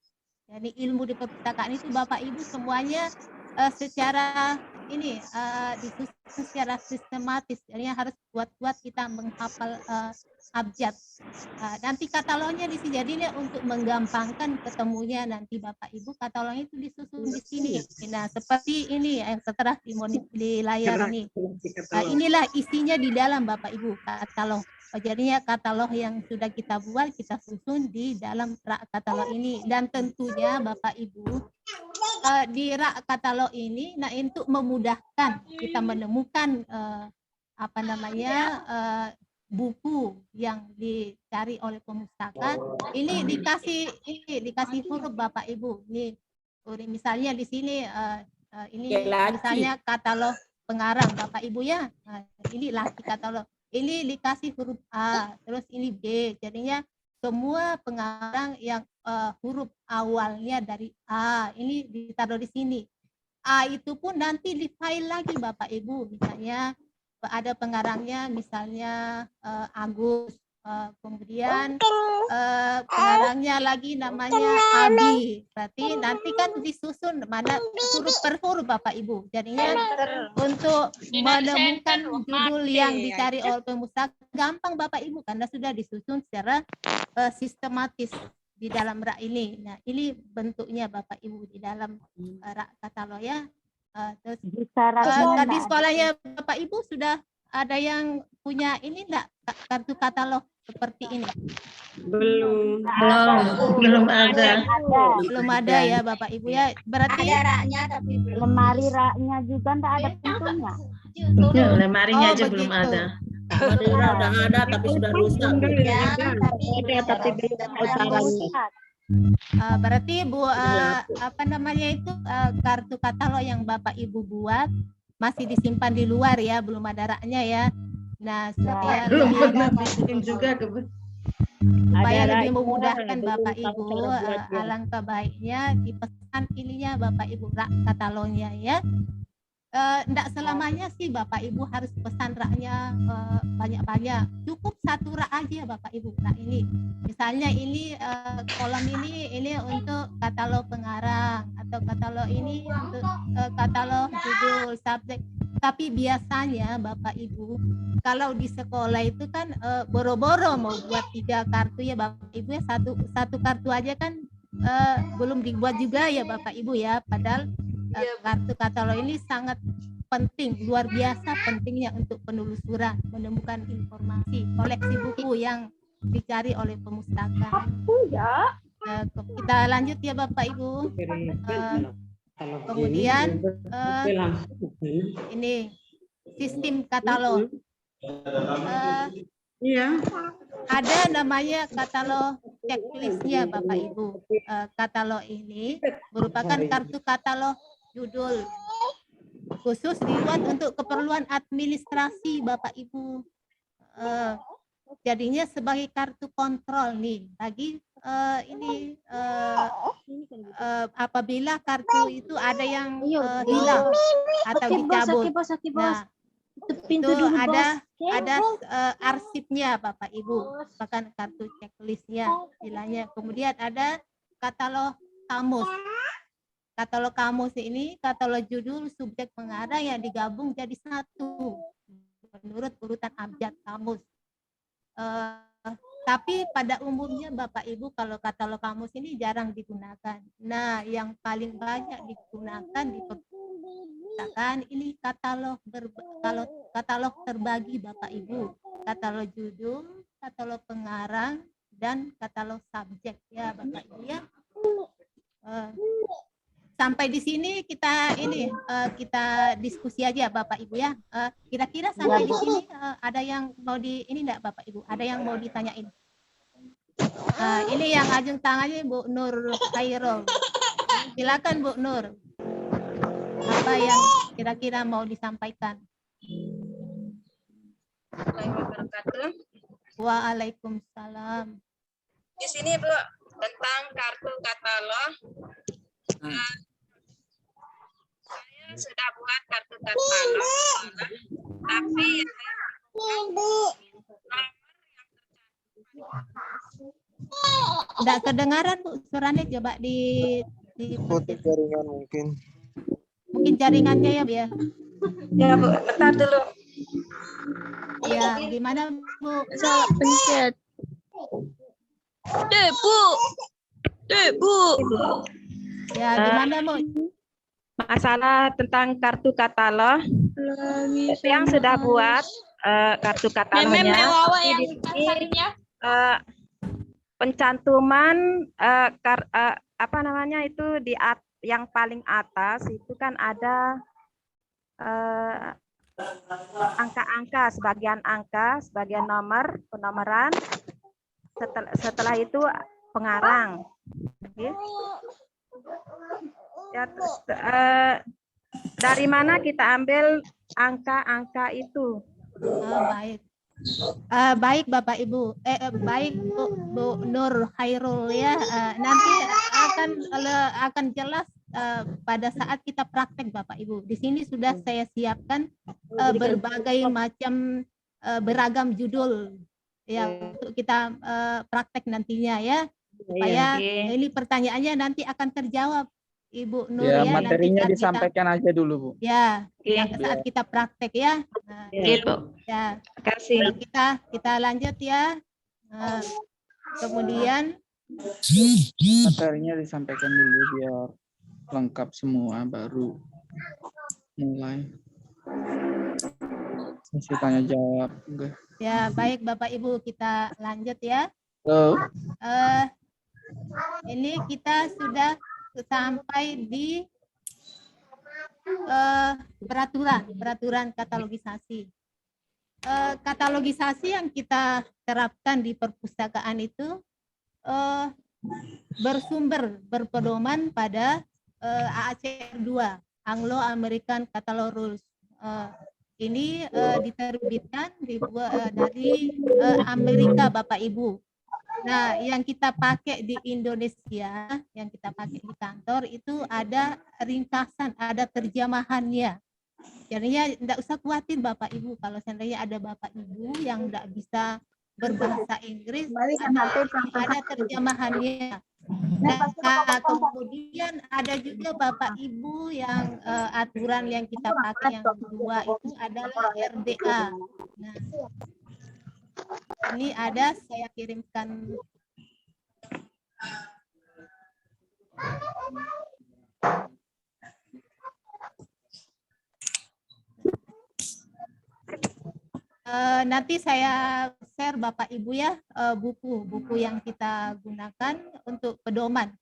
Jadi ilmu di perpustakaan itu Bapak Ibu semuanya secara disusun secara sistematis. Jadi harus buat kita menghafal abjad. Nanti katalognya di sini jadinya untuk menggampangkan ketemunya nanti Bapak Ibu katalognya itu disusun di sini. Nah, seperti ini yang setelah di layar ini. Inilah isinya di dalam Bapak Ibu katalog. Jadinya katalog yang sudah kita buat kita susun di dalam rak katalog ini dan tentunya Bapak Ibu di rak katalog ini untuk memudahkan kita menemukan buku yang dicari oleh pemustaka ini dikasih huruf Bapak Ibu. Ini misalnya di sini misalnya katalog pengarang Bapak Ibu ya. Ini laki katalog. Ini dikasih huruf A, terus ini B. Jadinya semua pengarang yang huruf awalnya dari A ini ditaruh di sini. A itu pun nanti di file lagi Bapak Ibu. Misalnya ada pengarangnya misalnya Agus. Kemudian pengarangnya lagi namanya Abi. Berarti nanti kan disusun mana huruf per huruf Bapak Ibu. Jadinya untuk menemukan judul yang dicari oleh pemustaka gampang Bapak Ibu karena sudah disusun secara sistematis di dalam rak ini. Nah, ini bentuknya Bapak Ibu di dalam rak katalog ya. Terus tadi sekolahnya Bapak Ibu sudah ada yang punya ini enggak kartu katalog seperti ini? Belum ada. Belum ada ya Bapak Ibu ya. Berarti Ada raknya tapi lemari raknya juga enggak ada pintunya. Ya, lemarinya aja belum begitu. ada. Madura udah ada tapi sudah rusak. Ya, tapi Berarti Bu apa namanya itu kartu katalog yang Bapak Ibu buat masih disimpan di luar ya, belum ada raknya ya. Nah, supaya Belum lebih, pernah bikin juga supaya lebih memudahkan Bapak Ibu, alangkah baiknya dipesan ininya Bapak Ibu rak katalognya ya. Enggak selamanya sih Bapak Ibu harus pesan raknya banyak-banyak. Cukup satu rak aja Bapak Ibu. Nah ini, misalnya ini kolom ini untuk katalog pengarang atau katalog ini untuk katalog judul subjek. Tapi biasanya Bapak Ibu kalau di sekolah itu kan boro-boro mau buat 3 kartu ya Bapak Ibu ya, satu kartu aja kan belum dibuat juga ya Bapak Ibu ya. Padahal kartu katalog ini sangat penting, luar biasa pentingnya untuk penelusuran, menemukan informasi, koleksi buku yang dicari oleh pemustaka. Kita lanjut ya Bapak Ibu. Kemudian ini sistem katalog. Ada namanya katalog checklistnya Bapak Ibu. Katalog ini merupakan kartu katalog judul khusus dibuat untuk keperluan administrasi Bapak Ibu. Jadinya sebagai kartu kontrol nih bagi ini apabila kartu itu ada yang hilang atau dicabut. Nah, itu ada arsipnya Bapak Ibu, bahkan kartu checklistnya istilahnya. Kemudian ada katalog kamus. Katalog kamus ini katalog judul, subjek, pengarang yang digabung jadi satu menurut urutan abjad kamus. Tapi pada umumnya Bapak Ibu kalau katalog kamus ini jarang digunakan. Nah, yang paling banyak digunakan di perpustakaan ini katalog terbagi Bapak Ibu. Katalog judul, katalog pengarang, dan katalog subjek ya Bapak Ibu ya. Sampai di sini kita kita diskusi aja Bapak Ibu ya. Kira-kira sampai di sini ada yang mau ini enggak Bapak Ibu? Ada yang mau ditanyain? Ini yang ajeng tangannya Bu Nur Khairul. Silakan Bu Nur. Apa yang kira-kira mau disampaikan? Waalaikumsalam. Di sini Bu tentang kartu katalog. Saya sudah buat kartu katalog, tapi Enggak kedengaran Bu suaranya, coba di Putus jaringan mungkin. Mungkin jaringannya ya Bu ya. ya Bu, bentar dulu. Ya, gimana Bu? Salah pencet. Bu. Ya, gimana Bu? Masalah tentang kartu katalog yang sudah buat kartu katalognya pencantuman apa namanya itu di yang paling atas itu kan ada angka-angka, sebagian nomor, penomoran. Setelah itu pengarang. Ya, dari mana kita ambil angka-angka itu? Baik. Baik Bapak Ibu, baik Bu Nur Khairul ya. Nanti akan jelas pada saat kita praktek Bapak Ibu. Di sini sudah saya siapkan berbagai macam beragam judul ya untuk kita praktek nantinya ya, supaya ini pertanyaannya nanti akan terjawab Ibu Nur Ya, ya, materinya nanti saat disampaikan aja dulu, Bu. ya saat kita praktek ya. Nah, ya, Kasih. kita lanjut ya. Nah, kemudian Materinya disampaikan dulu biar lengkap semua, baru mulai sesi tanya jawab. Oke. ya baik Bapak Ibu, kita lanjut ya. Halo. Ini kita sudah sampai di peraturan katalogisasi. Katalogisasi yang kita terapkan di perpustakaan itu berpedoman pada AACR 2, Anglo-American Catalog Rules. Ini diterbitkan dari Amerika, Bapak Ibu. Nah, yang kita pakai di Indonesia, yang kita pakai di kantor itu ada ringkasan, ada terjemahannya. Jadinya tidak usah khawatir Bapak Ibu kalau seandainya ada Bapak Ibu yang tidak bisa berbahasa Inggris, ada terjemahannya. Nah, kemudian ada juga Bapak Ibu yang aturan yang kita pakai yang kedua itu adalah RDA. Nah, ini ada, saya kirimkan. Nanti saya share Bapak Ibu ya buku yang kita gunakan untuk pedoman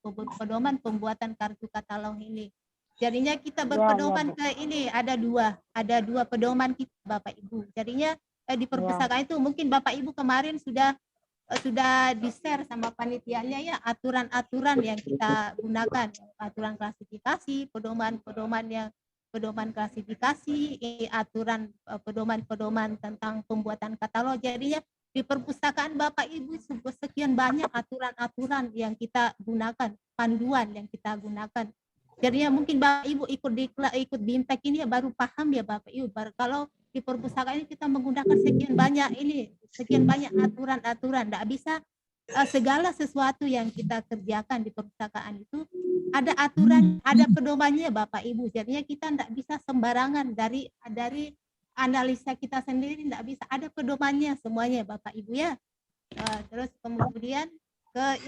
pembuatan kartu katalog ini. Jadinya kita berpedoman ke ini ada dua pedoman kita Bapak Ibu. Jadinya di perpustakaan itu mungkin Bapak Ibu kemarin sudah di-share sama panitianya ya aturan-aturan yang kita gunakan, aturan klasifikasi, pedoman klasifikasi, aturan pedoman tentang pembuatan katalog. Jadinya di perpustakaan Bapak Ibu sekian banyak aturan-aturan yang kita gunakan, panduan yang kita gunakan. Jadinya mungkin Bapak Ibu ikut BIMTEK ini ya baru paham ya Bapak Ibu. Kalau di perpustakaan ini kita menggunakan sekian banyak aturan-aturan, tidak bisa segala sesuatu yang kita kerjakan di perpustakaan itu ada aturan, ada pedomannya Bapak Ibu. Jadinya kita tidak bisa sembarangan dari analisa kita sendiri, tidak bisa, ada pedomannya semuanya Bapak Ibu ya. Terus kemudian ke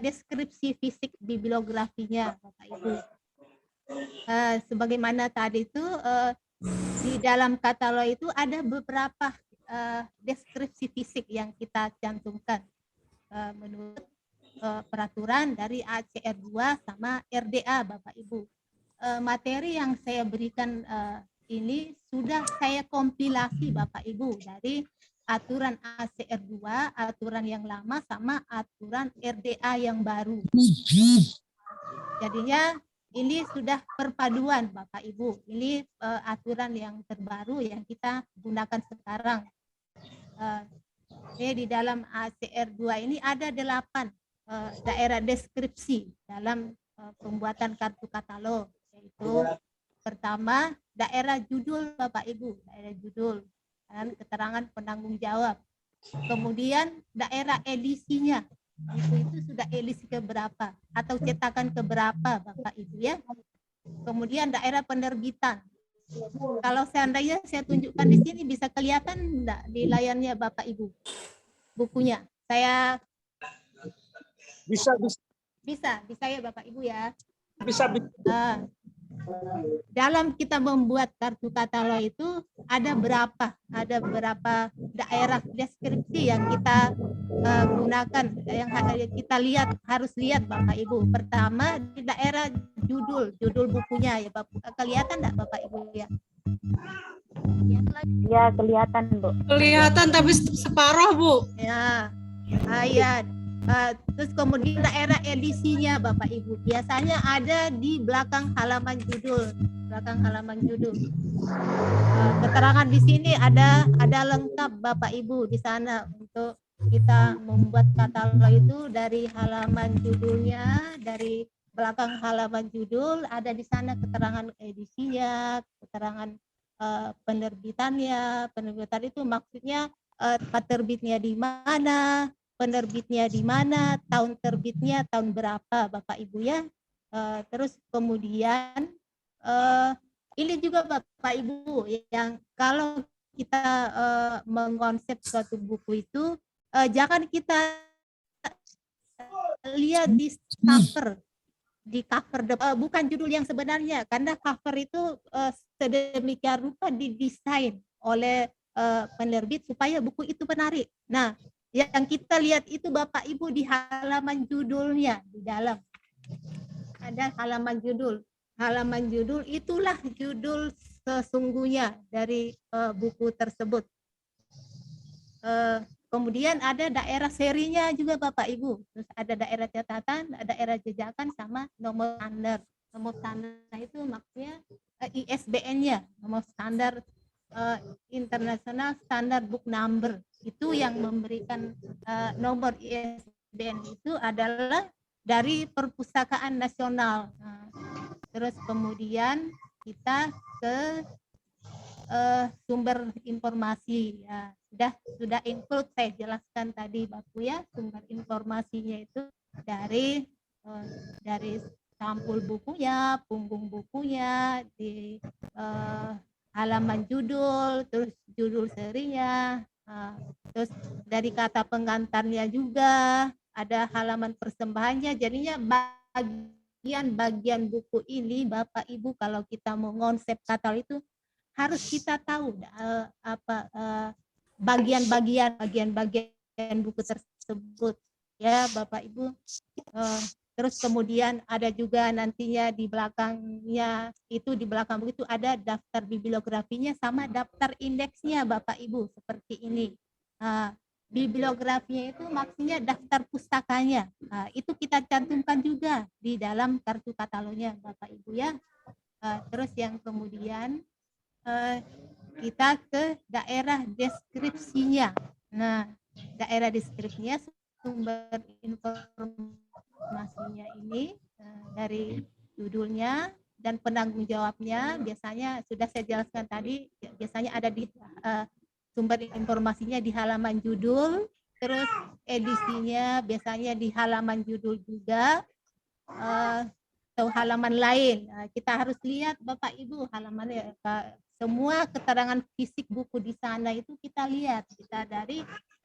deskripsi fisik bibliografinya Bapak Ibu. Sebagaimana tadi itu di dalam katalog itu ada beberapa deskripsi fisik yang kita cantumkan menurut peraturan dari ACR 2 sama RDA Bapak Ibu. Materi yang saya berikan ini sudah saya kompilasi Bapak Ibu dari aturan ACR 2, aturan yang lama sama aturan RDA yang baru. Jadinya ini sudah perpaduan Bapak Ibu. Ini aturan yang terbaru yang kita gunakan sekarang. Di dalam ACR 2 ini ada 8 daerah deskripsi dalam pembuatan kartu katalog, yaitu pertama daerah judul Bapak Ibu, daerah judul dan keterangan penanggung jawab. Kemudian daerah edisinya, itu sudah edisi keberapa atau cetakan keberapa Bapak Ibu ya. Kemudian daerah penerbitan. Kalau seandainya saya tunjukkan di sini bisa kelihatan enggak di layarnya Bapak Ibu bukunya? Saya bisa ya Bapak Ibu ya. Bisa. Dalam kita membuat kartu katalog itu ada berapa daerah deskripsi yang kita gunakan, yang kita harus lihat Bapak Ibu. Pertama di daerah judul bukunya ya Bapak. Kelihatan enggak Bapak Ibu ya? Ya kelihatan Bu. Kelihatan tapi separuh Bu. Ya, ya. Terus kemudian daerah edisinya Bapak Ibu biasanya ada di belakang halaman judul, keterangan di sini ada lengkap Bapak Ibu di sana untuk kita membuat katalog itu dari halaman judulnya, dari belakang halaman judul ada di sana keterangan edisinya, keterangan penerbitannya. Penerbitan itu maksudnya tempat terbitnya di mana, penerbitnya di mana, tahun terbitnya tahun berapa Bapak Ibu ya. Terus kemudian ini juga Bapak Ibu yang kalau kita mengkonsep suatu buku itu jangan kita lihat di cover bukan judul yang sebenarnya, karena cover itu sedemikian rupa didesain oleh penerbit supaya buku itu menarik. Nah, yang kita lihat itu Bapak Ibu di halaman judulnya, di dalam ada halaman judul. Halaman judul itulah judul sesungguhnya dari buku tersebut. Kemudian ada daerah serinya juga Bapak Ibu. Terus ada daerah catatan, ada daerah jejakan, sama nomor standar. Nomor standar itu maksudnya ISBN-nya, nomor standar International Standard Book Number. Itu yang memberikan nomor ISBN itu adalah dari Perpustakaan Nasional. Terus kemudian kita ke sumber informasi ya, sudah include, saya jelaskan tadi Bapak ya, sumber informasinya itu dari sampul bukunya, punggung bukunya, di halaman judul, terus judul serinya, terus dari kata pengantarnya juga, ada halaman persembahannya. Jadinya bagian buku ini Bapak Ibu kalau kita mau konsep katalog itu harus kita tahu bagian-bagian buku tersebut ya Bapak Ibu. Terus kemudian ada juga nantinya di belakangnya itu, di belakang buku itu ada daftar bibliografinya sama daftar indeksnya Bapak Ibu seperti ini. Bibliografinya itu maksudnya daftar pustakanya. Itu kita cantumkan juga di dalam kartu katalognya Bapak Ibu ya. Terus yang kemudian kita ke daerah deskripsinya. Nah, daerah deskripsinya sumber informasinya ini dari judulnya dan penanggung jawabnya biasanya sudah saya jelaskan tadi, biasanya ada di sumber informasinya di halaman judul, terus edisinya biasanya di halaman judul juga, atau halaman lain. Kita harus lihat Bapak Ibu halamannya, semua keterangan fisik buku di sana itu kita lihat, kita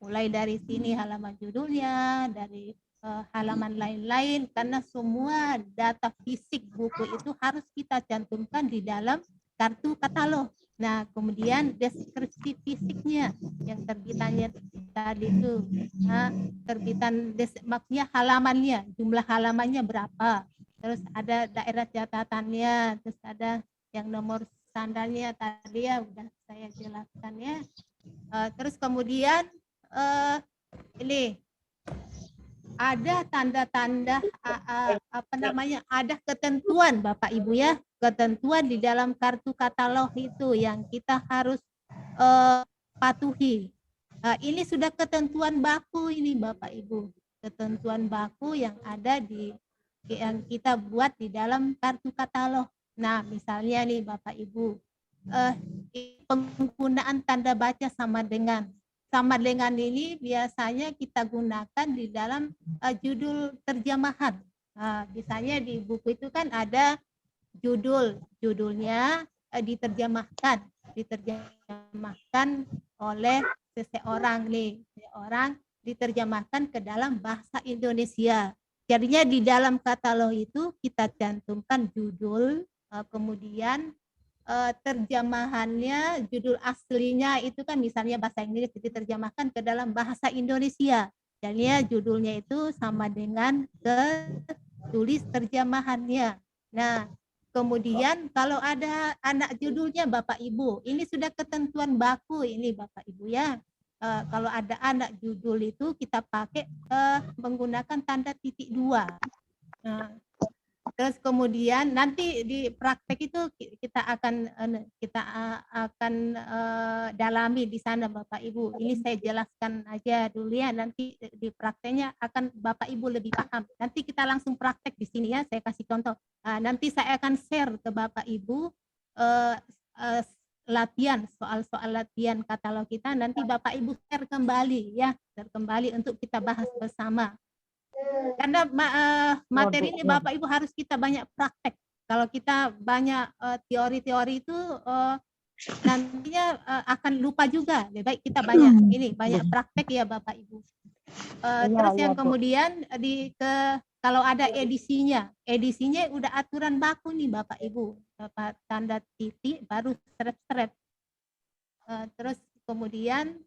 mulai dari sini halaman judulnya, dari halaman lain-lain, karena semua data fisik buku itu harus kita cantumkan di dalam kartu katalog. Nah, kemudian deskripsi fisiknya yang terbitannya tadi itu, terbitan maksudnya halamannya, jumlah halamannya berapa, terus ada daerah catatannya, terus ada yang nomor standarnya tadi ya udah saya jelaskan ya. Terus kemudian ini ada tanda-tanda ada ketentuan Bapak Ibu ya, ketentuan di dalam kartu katalog itu yang kita harus patuhi. Ini sudah ketentuan baku ini Bapak Ibu, ketentuan baku yang ada yang kita buat di dalam kartu katalog. Nah, misalnya nih Bapak Ibu, penggunaan tanda baca sama dengan ini biasanya kita gunakan di dalam judul terjemahan. Misalnya di buku itu kan ada judulnya diterjemahkan oleh seseorang diterjemahkan ke dalam bahasa Indonesia. Jadinya di dalam katalog itu kita cantumkan judul, kemudian terjemahannya, judul aslinya itu kan misalnya bahasa Inggris diterjemahkan ke dalam bahasa Indonesia. Jadinya judulnya itu sama dengan tulis terjemahannya. Nah, kemudian kalau ada anak judulnya Bapak Ibu, ini sudah ketentuan baku ini Bapak Ibu ya. Kalau ada anak judul itu kita pakai menggunakan tanda titik 2. Terus kemudian nanti di praktek itu kita akan dalami di sana Bapak Ibu. Ini saya jelaskan aja dulu ya, nanti di prakteknya akan Bapak Ibu lebih paham. Nanti kita langsung praktek di sini ya, saya kasih contoh. Nanti saya akan share ke Bapak Ibu latihan, soal-soal latihan katalog kita nanti Bapak Ibu share kembali ya, share kembali untuk kita bahas bersama. Karena materi ini Bapak Ibu harus kita banyak praktek. Kalau kita banyak teori-teori itu nantinya akan lupa juga. Lebih baik kita banyak praktek ya Bapak Ibu. Terus yang kemudian kalau ada edisinya udah aturan baku nih Bapak Ibu, Bapak tanda titik baru strap. Terus kemudian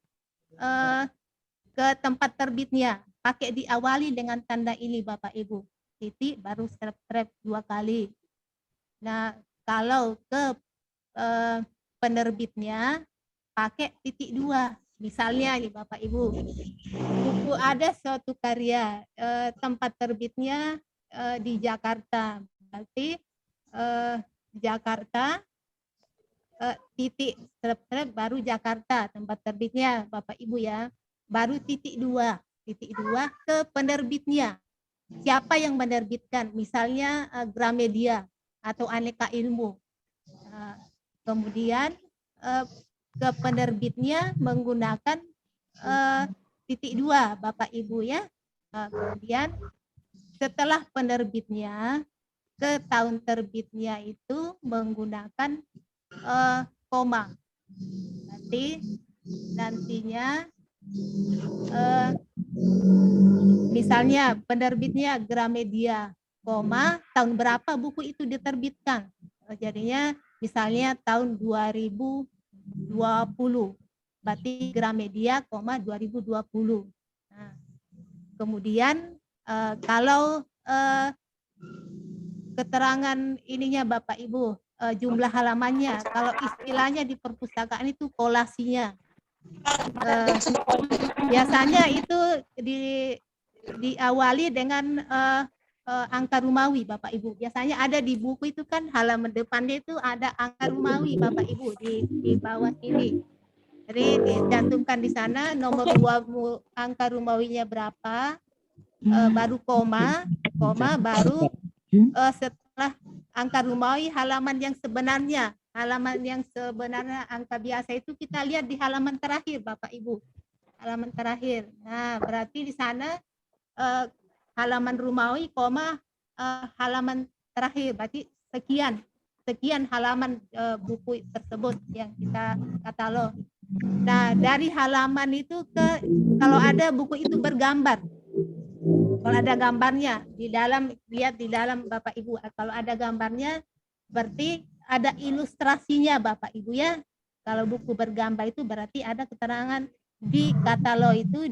ke tempat terbitnya pakai diawali dengan tanda ini Bapak Ibu, titik baru strap 2 kali. Nah kalau ke penerbitnya pakai titik 2. Misalnya nih Bapak Ibu, buku ada suatu karya, tempat terbitnya di Jakarta, berarti Jakarta titik strap baru Jakarta tempat terbitnya Bapak Ibu ya, baru titik 2 ke penerbitnya. Siapa yang menerbitkan? Misalnya Gramedia atau Aneka Ilmu. Kemudian ke penerbitnya menggunakan titik 2 Bapak Ibu ya. Kemudian setelah penerbitnya ke tahun terbitnya itu menggunakan koma. Berarti nantinya misalnya penerbitnya Gramedia, koma tahun berapa buku itu diterbitkan. Jadinya misalnya tahun 2020, berarti Gramedia, 2020. Nah, kemudian kalau keterangan ininya Bapak Ibu, jumlah halamannya, kalau istilahnya di perpustakaan itu kolasinya. Biasanya itu diawali dengan angka Romawi Bapak Ibu. Biasanya ada di buku itu kan halaman depannya itu ada angka Romawi Bapak Ibu di bawah sini. Jadi dicantumkan di sana nomor 2 angka Romawinya berapa, baru koma baru setelah angka Romawi halaman yang sebenarnya. Halaman yang sebenarnya angka biasa itu kita lihat di halaman terakhir Bapak Ibu. Halaman terakhir. Nah, berarti di sana halaman Romawi, halaman terakhir, berarti sekian halaman buku tersebut yang kita katalog. Nah, dari halaman itu kalau ada buku itu bergambar, kalau ada gambarnya di dalam, lihat di dalam Bapak Ibu, kalau ada gambarnya berarti ada ilustrasinya Bapak Ibu ya. Kalau buku bergambar itu berarti ada keterangan di katalog itu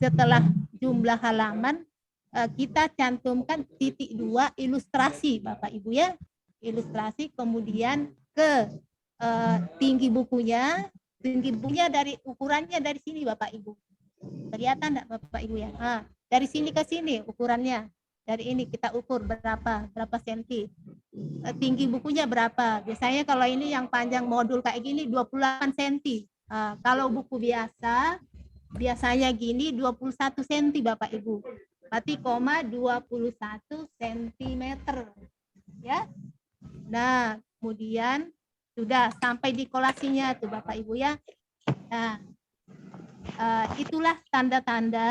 setelah jumlah halaman kita cantumkan titik 2 ilustrasi Bapak Ibu ya, ilustrasi, kemudian ke tinggi bukunya dari ukurannya dari sini Bapak Ibu, kelihatan enggak Bapak Ibu ya? Nah, dari sini ke sini ukurannya, dari ini kita ukur berapa senti, tinggi bukunya berapa. Biasanya kalau ini yang panjang modul kayak gini 28 senti. Kalau buku biasanya gini 21 cm Bapak Ibu. Berarti 21 cm ya. Nah, kemudian sudah sampai di kolasinya tuh Bapak Ibu ya. Nah, itulah tanda-tanda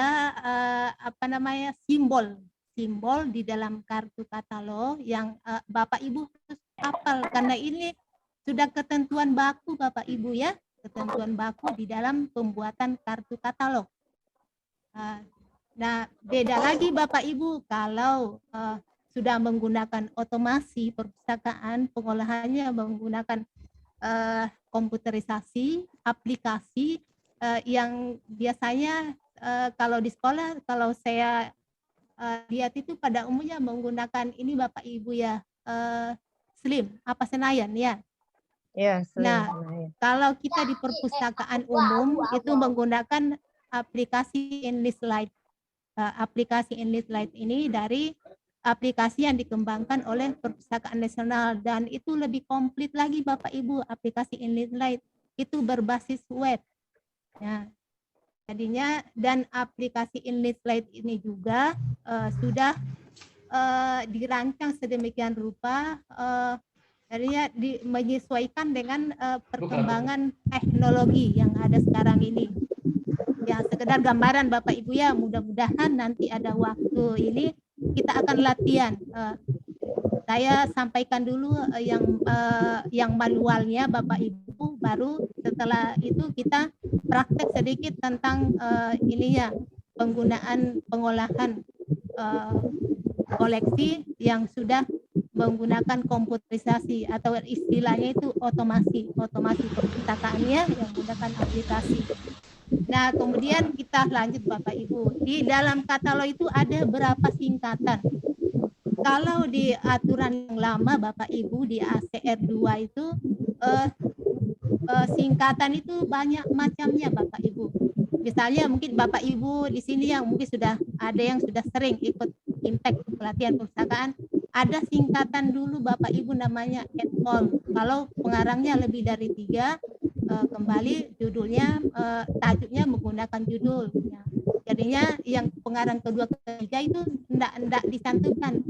simbol di dalam kartu katalog yang Bapak Ibu harus hafal, karena ini sudah ketentuan baku Bapak Ibu ya. Ketentuan baku di dalam pembuatan kartu katalog. Nah, beda lagi Bapak Ibu kalau sudah menggunakan otomasi perpustakaan, pengolahannya menggunakan komputerisasi, aplikasi yang biasanya kalau di sekolah, kalau saya lihat itu pada umumnya menggunakan ini Bapak Ibu ya, Slim, Senayan ya. Ya, nah, kalau kita di perpustakaan umum itu menggunakan aplikasi Enlist-Lite. Aplikasi Enlist-Lite ini dari aplikasi yang dikembangkan oleh Perpustakaan Nasional, dan itu lebih komplit lagi Bapak Ibu. Aplikasi Enlist-Lite itu berbasis web. Ya. Jadinya dan aplikasi Enlist-Lite ini juga sudah dirancang sedemikian rupa Jadinya menyesuaikan dengan perkembangan teknologi yang ada sekarang ini. Ya, sekedar gambaran Bapak Ibu ya, mudah-mudahan nanti ada waktu ini kita akan latihan. Saya sampaikan dulu yang manualnya Bapak Ibu, baru setelah itu kita praktek sedikit tentang ininya, penggunaan pengolahan koleksi yang sudah menggunakan komputerisasi atau istilahnya itu otomasi perpustakaannya yang menggunakan aplikasi. Nah, kemudian kita lanjut Bapak Ibu. Di dalam katalog itu ada berapa singkatan. Kalau di aturan yang lama Bapak Ibu di ACR 2 itu singkatan itu banyak macamnya Bapak Ibu. Misalnya mungkin Bapak Ibu di sini yang mungkin sudah ada yang sudah sering ikut impact pelatihan perpustakaan, ada singkatan dulu Bapak Ibu namanya et-al. Kalau pengarangnya lebih dari 3, kembali judulnya, tajuknya menggunakan judul. Ya. Jadinya yang pengarang kedua ketiga itu enggak dicantumkan.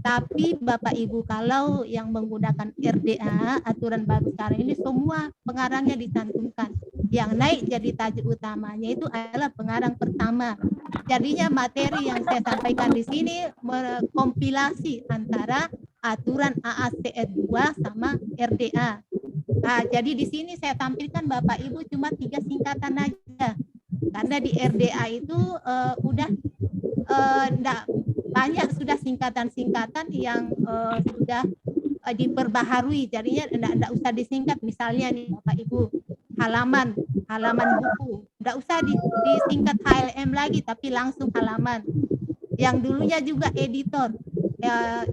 Tapi Bapak Ibu kalau yang menggunakan RDA, aturan baru sekarang ini semua pengarangnya dicantumkan. Yang naik jadi tajuk utamanya itu adalah pengarang pertama. Jadinya materi yang saya sampaikan di sini kompilasi antara aturan AACR 2 sama RDA. Nah, jadi di sini saya tampilkan Bapak Ibu cuma 3 singkatan aja. Karena di RDA itu udah enggak banyak sudah singkatan-singkatan yang sudah diperbaharui. Jadinya enggak usah disingkat. Misalnya nih Bapak Ibu, halaman buku. Enggak usah disingkat HLM lagi, tapi langsung halaman. Yang dulunya juga editor,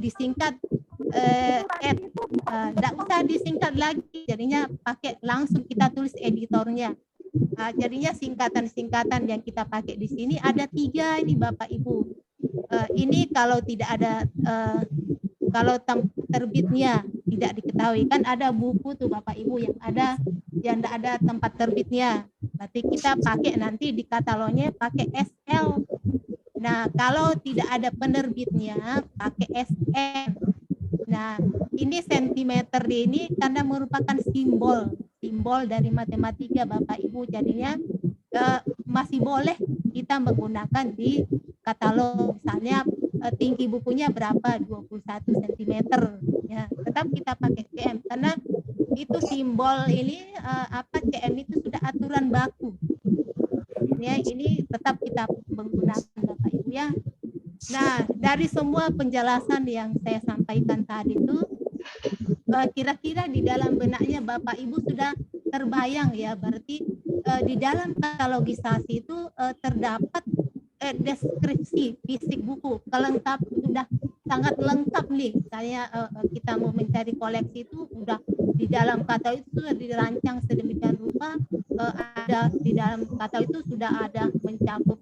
disingkat enggak usah disingkat lagi. Jadinya pakai langsung kita tulis editornya. Jadinya singkatan-singkatan yang kita pakai di sini ada 3 ini Bapak Ibu. Ini kalau tidak ada kalau terbitnya tidak diketahui, kan ada buku tuh Bapak Ibu yang tidak ada tempat terbitnya. Berarti kita pakai nanti di katalognya pakai SL. Nah, kalau tidak ada penerbitnya pakai SM. Nah, ini sentimeter ini karena merupakan simbol dari matematika Bapak Ibu. Jadinya masih boleh kita menggunakan di katalog. Misalnya tinggi bukunya berapa, 21 cm ya, tetap kita pakai CM karena itu simbol ini CM itu sudah aturan baku ya, ini tetap kita menggunakan Bapak Ibu ya. Nah, dari semua penjelasan yang saya sampaikan tadi itu kira-kira di dalam benaknya Bapak Ibu sudah terbayang ya, berarti di dalam katalogisasi itu terdapat deskripsi fisik buku, sudah sangat lengkap nih. Saya kita mau mencari koleksi itu udah di dalam katalog itu sudah dirancang sedemikian rupa, ada di dalam katalog itu sudah ada mencakup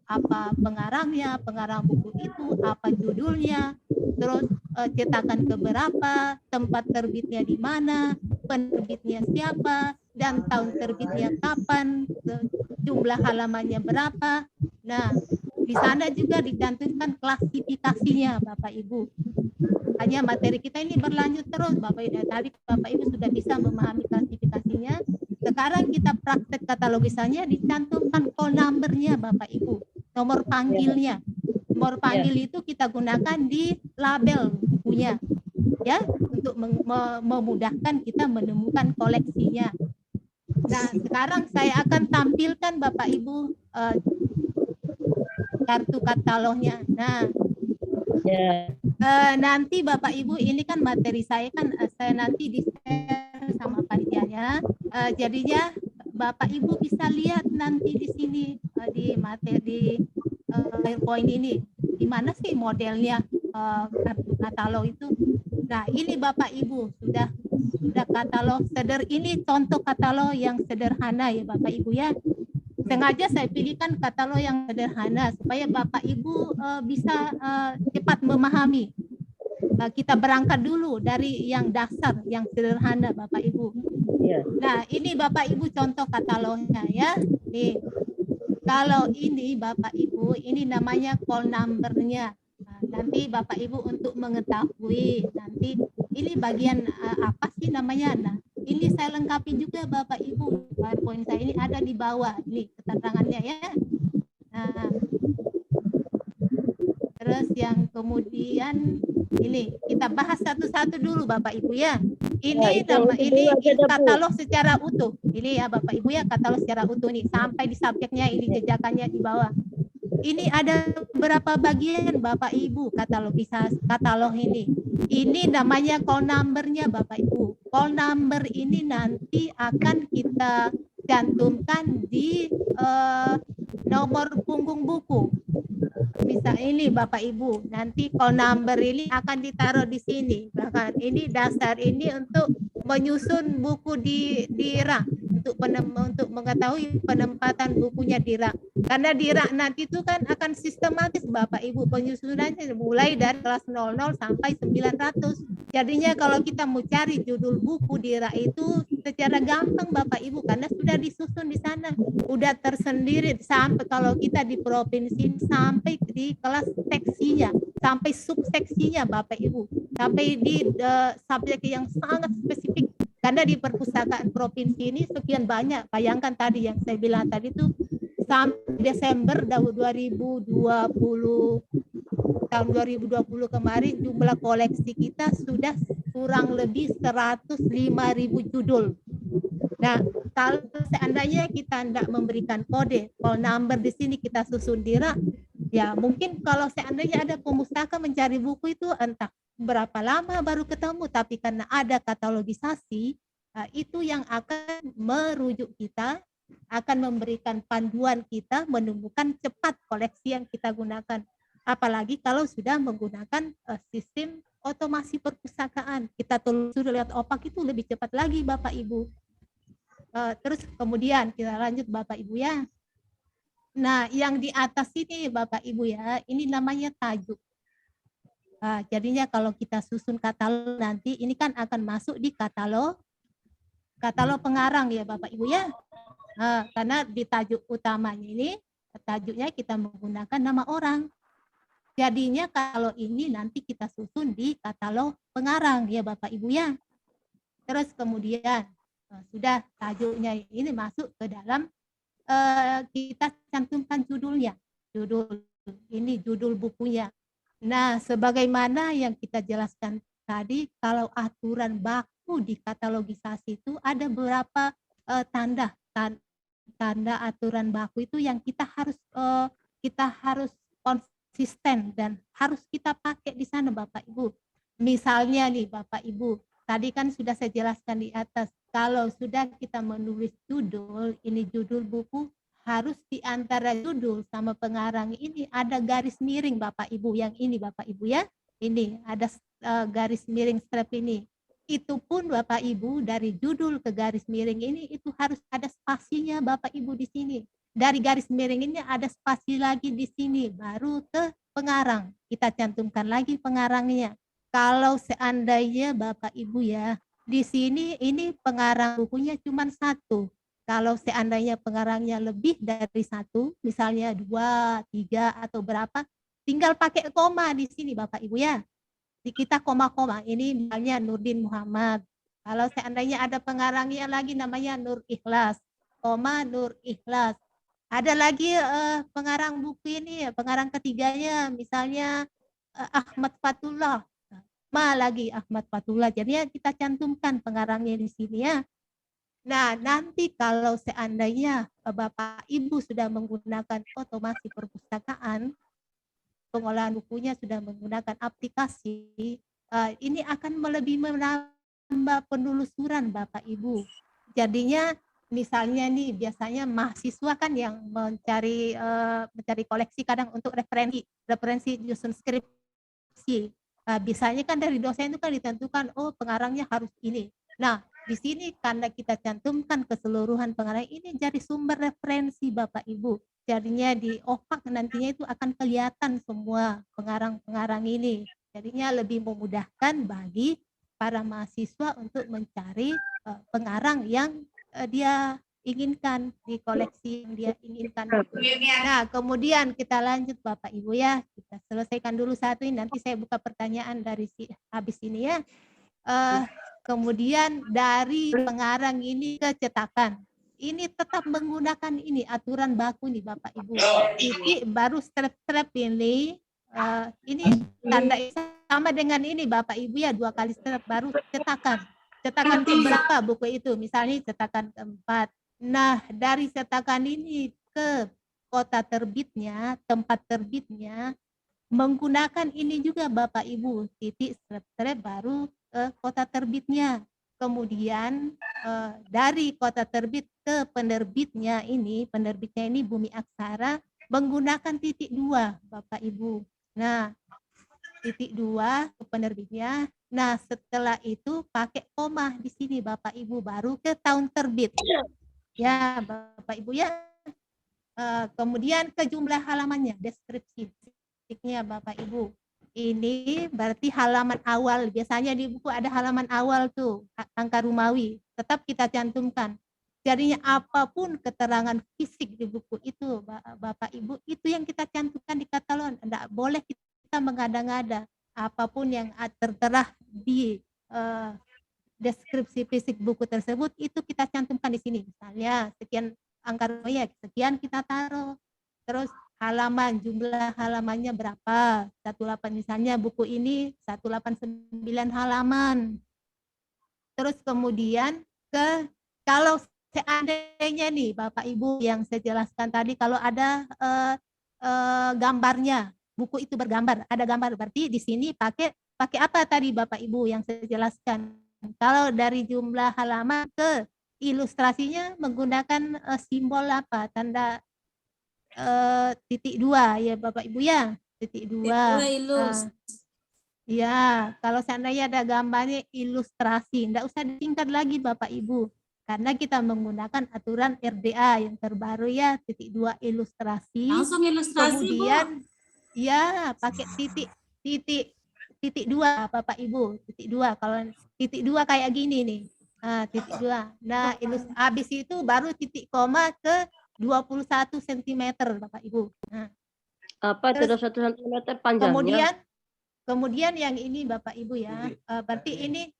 apa pengarangnya, pengarang buku itu, apa judulnya, terus cetakan keberapa, tempat terbitnya di mana, penerbitnya siapa, dan tahun terbitnya kapan, jumlah halamannya berapa. Nah, di sana juga dicantumkan klasifikasinya Bapak Ibu. Hanya materi kita ini berlanjut terus Bapak Ibu. Tadi Bapak Ibu sudah bisa memahami klasifikasinya. Sekarang kita praktek katalogisasinya, dicantumkan call number-nya Bapak Ibu. Nomor panggilnya. Nomor panggil itu kita gunakan di label bukunya. Ya, untuk memudahkan kita menemukan koleksinya. Nah, sekarang saya akan tampilkan Bapak Ibu kartu katalognya. Nah, nanti Bapak Ibu ini kan materi saya kan saya nanti di-share sama panitianya. Jadinya Bapak Ibu bisa lihat nanti di sini di materi PowerPoint ini. Di mana sih modelnya kartu katalog itu? Nah, ini Bapak Ibu sudah katalog ini contoh katalog yang sederhana ya Bapak Ibu ya. Sengaja saya pilihkan katalog yang sederhana supaya Bapak Ibu bisa cepat memahami. Kita berangkat dulu dari yang dasar, yang sederhana Bapak Ibu. Nah, ini Bapak Ibu contoh katalognya ya. Nih, kalau ini Bapak Ibu, ini namanya call number-nya. Nanti Bapak Ibu untuk mengetahui nanti ini bagian apa sih namanya? Nah, ini saya lengkapi juga Bapak Ibu. PowerPoint saya ini ada di bawah. Ini keterangannya ya. Nah, terus yang kemudian ini kita bahas satu-satu dulu Bapak Ibu ya. Ini ini katalog secara utuh. Ini ya Bapak Ibu ya, katalog secara utuh nih sampai di subjeknya ini jejakannya di bawah. Ini ada berapa bagian Bapak Ibu katalogisasi katalog ini. Ini namanya call number-nya Bapak Ibu. Call number ini nanti akan kita cantumkan di nomor punggung buku. Bisa ini Bapak Ibu, nanti call number ini akan ditaruh di sini. Bahkan ini dasar ini untuk menyusun buku di rak, untuk mengetahui penempatan bukunya di rak. Karena di rak nanti itu kan akan sistematis Bapak Ibu penyusunannya mulai dari kelas 00 sampai 900. Jadinya kalau kita mau cari judul buku di rak itu secara gampang Bapak Ibu karena sudah disusun di sana, udah tersendiri sampai kalau kita di provinsi sampai di kelas seksinya, sampai subseksinya Bapak Ibu, sampai di subjek yang sangat spesifik. Karena di perpustakaan provinsi ini sekian banyak. Bayangkan tadi yang saya bilang tadi itu sampai Desember 2020 tahun 2020 kemarin jumlah koleksi kita sudah kurang lebih 105.000 judul. Nah, kalau seandainya kita tidak memberikan kode call number di sini kita susun di rak, ya mungkin kalau seandainya ada pemustaka mencari buku itu entah berapa lama baru ketemu, tapi karena ada katalogisasi, itu yang akan merujuk kita, akan memberikan panduan kita menemukan cepat koleksi yang kita gunakan. Apalagi kalau sudah menggunakan sistem otomasi perpustakaan. Kita telusuri lihat opak itu lebih cepat lagi Bapak Ibu. Terus kemudian kita lanjut Bapak Ibu ya. Nah, yang di atas ini Bapak Ibu ya, ini namanya tajuk. Jadinya kalau kita susun katalog nanti, ini kan akan masuk di katalog pengarang ya Bapak Ibu ya. Karena di tajuk utamanya ini, tajuknya kita menggunakan nama orang. Jadinya kalau ini nanti kita susun di katalog pengarang ya Bapak Ibu ya. Terus kemudian sudah tajuknya ini masuk ke dalam, kita cantumkan judulnya. Judul bukunya. Nah, sebagaimana yang kita jelaskan tadi, kalau aturan baku di katalogisasi itu ada beberapa tanda aturan baku itu yang kita harus konsisten dan harus kita pakai di sana Bapak Ibu. Misalnya nih Bapak Ibu, tadi kan sudah saya jelaskan di atas, kalau sudah kita menulis judul, ini judul buku, harus di antara judul sama pengarang ini ada garis miring Bapak Ibu, yang ini Bapak Ibu ya, ini ada garis miring strap ini. Itu pun Bapak Ibu dari judul ke garis miring ini itu harus ada spasinya Bapak Ibu di sini. Dari garis miring ini ada spasi lagi di sini, baru ke pengarang. Kita cantumkan lagi pengarangnya. Kalau seandainya Bapak Ibu ya, di sini ini pengarang bukunya cuma satu. Kalau seandainya pengarangnya lebih dari satu, misalnya 2, 3 atau berapa, tinggal pakai koma di sini Bapak Ibu ya. Kita koma-koma, ini misalnya Nurdin Muhammad. Kalau seandainya ada pengarangnya lagi namanya Nur Ikhlas, koma Nur Ikhlas. Ada lagi pengarang buku ini, pengarang ketiganya misalnya Ahmad Fatullah. Lagi Ahmad Fatullah. Jadi kita cantumkan pengarangnya di sini ya. Nah, nanti kalau seandainya Bapak Ibu sudah menggunakan otomasi perpustakaan, pengolahan bukunya sudah menggunakan aplikasi, ini akan lebih menambah penelusuran Bapak Ibu. Jadinya misalnya nih, biasanya mahasiswa kan yang mencari koleksi kadang untuk referensi nyusun skripsi. Biasanya kan dari dosen itu kan ditentukan, oh pengarangnya harus ini. Nah, di sini karena kita cantumkan keseluruhan pengarang ini jadi sumber referensi Bapak Ibu. Jadinya di opak nantinya itu akan kelihatan semua pengarang-pengarang ini. Jadinya lebih memudahkan bagi para mahasiswa untuk mencari pengarang yang dia inginkan di koleksi yang dia inginkan. Nah, kemudian kita lanjut Bapak Ibu ya. Kita selesaikan dulu satu ini, nanti saya buka pertanyaan dari habis ini ya. Kemudian dari pengarang ini ke cetakan. Ini tetap menggunakan ini aturan baku nih Bapak Ibu. Titik baru strap ini. Ini tanda sama dengan ini Bapak Ibu ya, 2 kali strap baru cetakan. Cetakan keberapa buku itu? Misalnya cetakan keempat. Nah, dari cetakan ini ke kota terbitnya, tempat terbitnya, menggunakan ini juga Bapak Ibu, titik strap baru ke kota terbitnya. Kemudian dari kota terbit ke penerbitnya ini Bumi Aksara menggunakan titik 2 Bapak Ibu. Nah, titik 2 ke penerbitnya. Nah, setelah itu pakai koma di sini Bapak Ibu, baru ke tahun terbit. Ya, Bapak Ibu ya. Kemudian ke jumlah halamannya, deskripsi titiknya Bapak Ibu. Ini berarti halaman awal. Biasanya di buku ada halaman awal tuh, angka Romawi. Tetap kita cantumkan. Jadinya apapun keterangan fisik di buku itu, Bapak Ibu, itu yang kita cantumkan di katalog. Tidak boleh kita mengada-ngada. Apapun yang tertera di deskripsi fisik buku tersebut, itu kita cantumkan di sini. Misalnya sekian angka Romawi, sekian kita taruh. Terus halaman, jumlah halamannya berapa? 18, misalnya buku ini 189 halaman. Terus kemudian kalau seandainya nih Bapak Ibu yang saya jelaskan tadi, kalau ada gambarnya, buku itu bergambar, ada gambar, berarti di sini pakai apa tadi Bapak Ibu yang saya jelaskan? Kalau dari jumlah halaman ke ilustrasinya menggunakan simbol apa? Tanda titik 2 ya Bapak Ibu ya, titik 2. Ya, kalau seandainya ada gambarnya ilustrasi, tidak usah disingkat lagi Bapak Ibu, karena kita menggunakan aturan RDA yang terbaru ya, titik 2 ilustrasi. Langsung ilustrasi kemudian Bu. Ya pakai titik 2 Bapak Ibu, titik 2. Kalau titik 2 kayak gini nih, titik 2. Nah, habis itu baru titik koma ke 21 cm Bapak Ibu. Nah, apa itu 21 cm panjangnya? Kemudian yang ini Bapak Ibu ya, berarti ini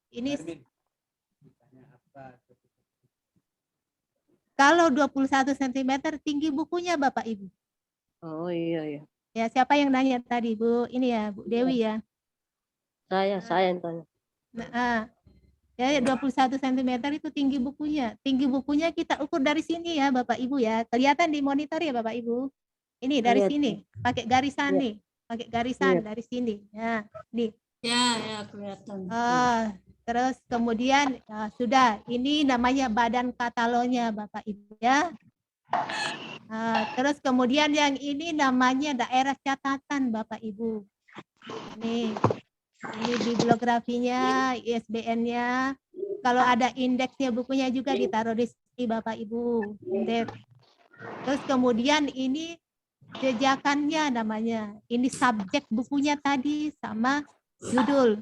kalau 21 cm tinggi bukunya Bapak Ibu. Oh iya. Ya, siapa yang nanya tadi Bu? Ini ya Bu Dewi ya. Saya yang tanya. Nah, ya 21 cm itu tinggi bukunya. Tinggi bukunya kita ukur dari sini ya Bapak Ibu ya. Kelihatan di monitor ya Bapak Ibu. Ini dari sini, pakai garisan nih. Pakai garisan dari sini. Ya, nih. Ya, kelihatan. Terus kemudian sudah, ini namanya badan katalognya Bapak Ibu ya. Terus kemudian yang ini namanya daerah catatan Bapak Ibu. Ini bibliografinya, ISBN-nya. Kalau ada indeksnya bukunya juga ditaruh di sini Bapak Ibu. Indeks. Terus kemudian ini jejakannya namanya. Ini subjek bukunya tadi sama judul.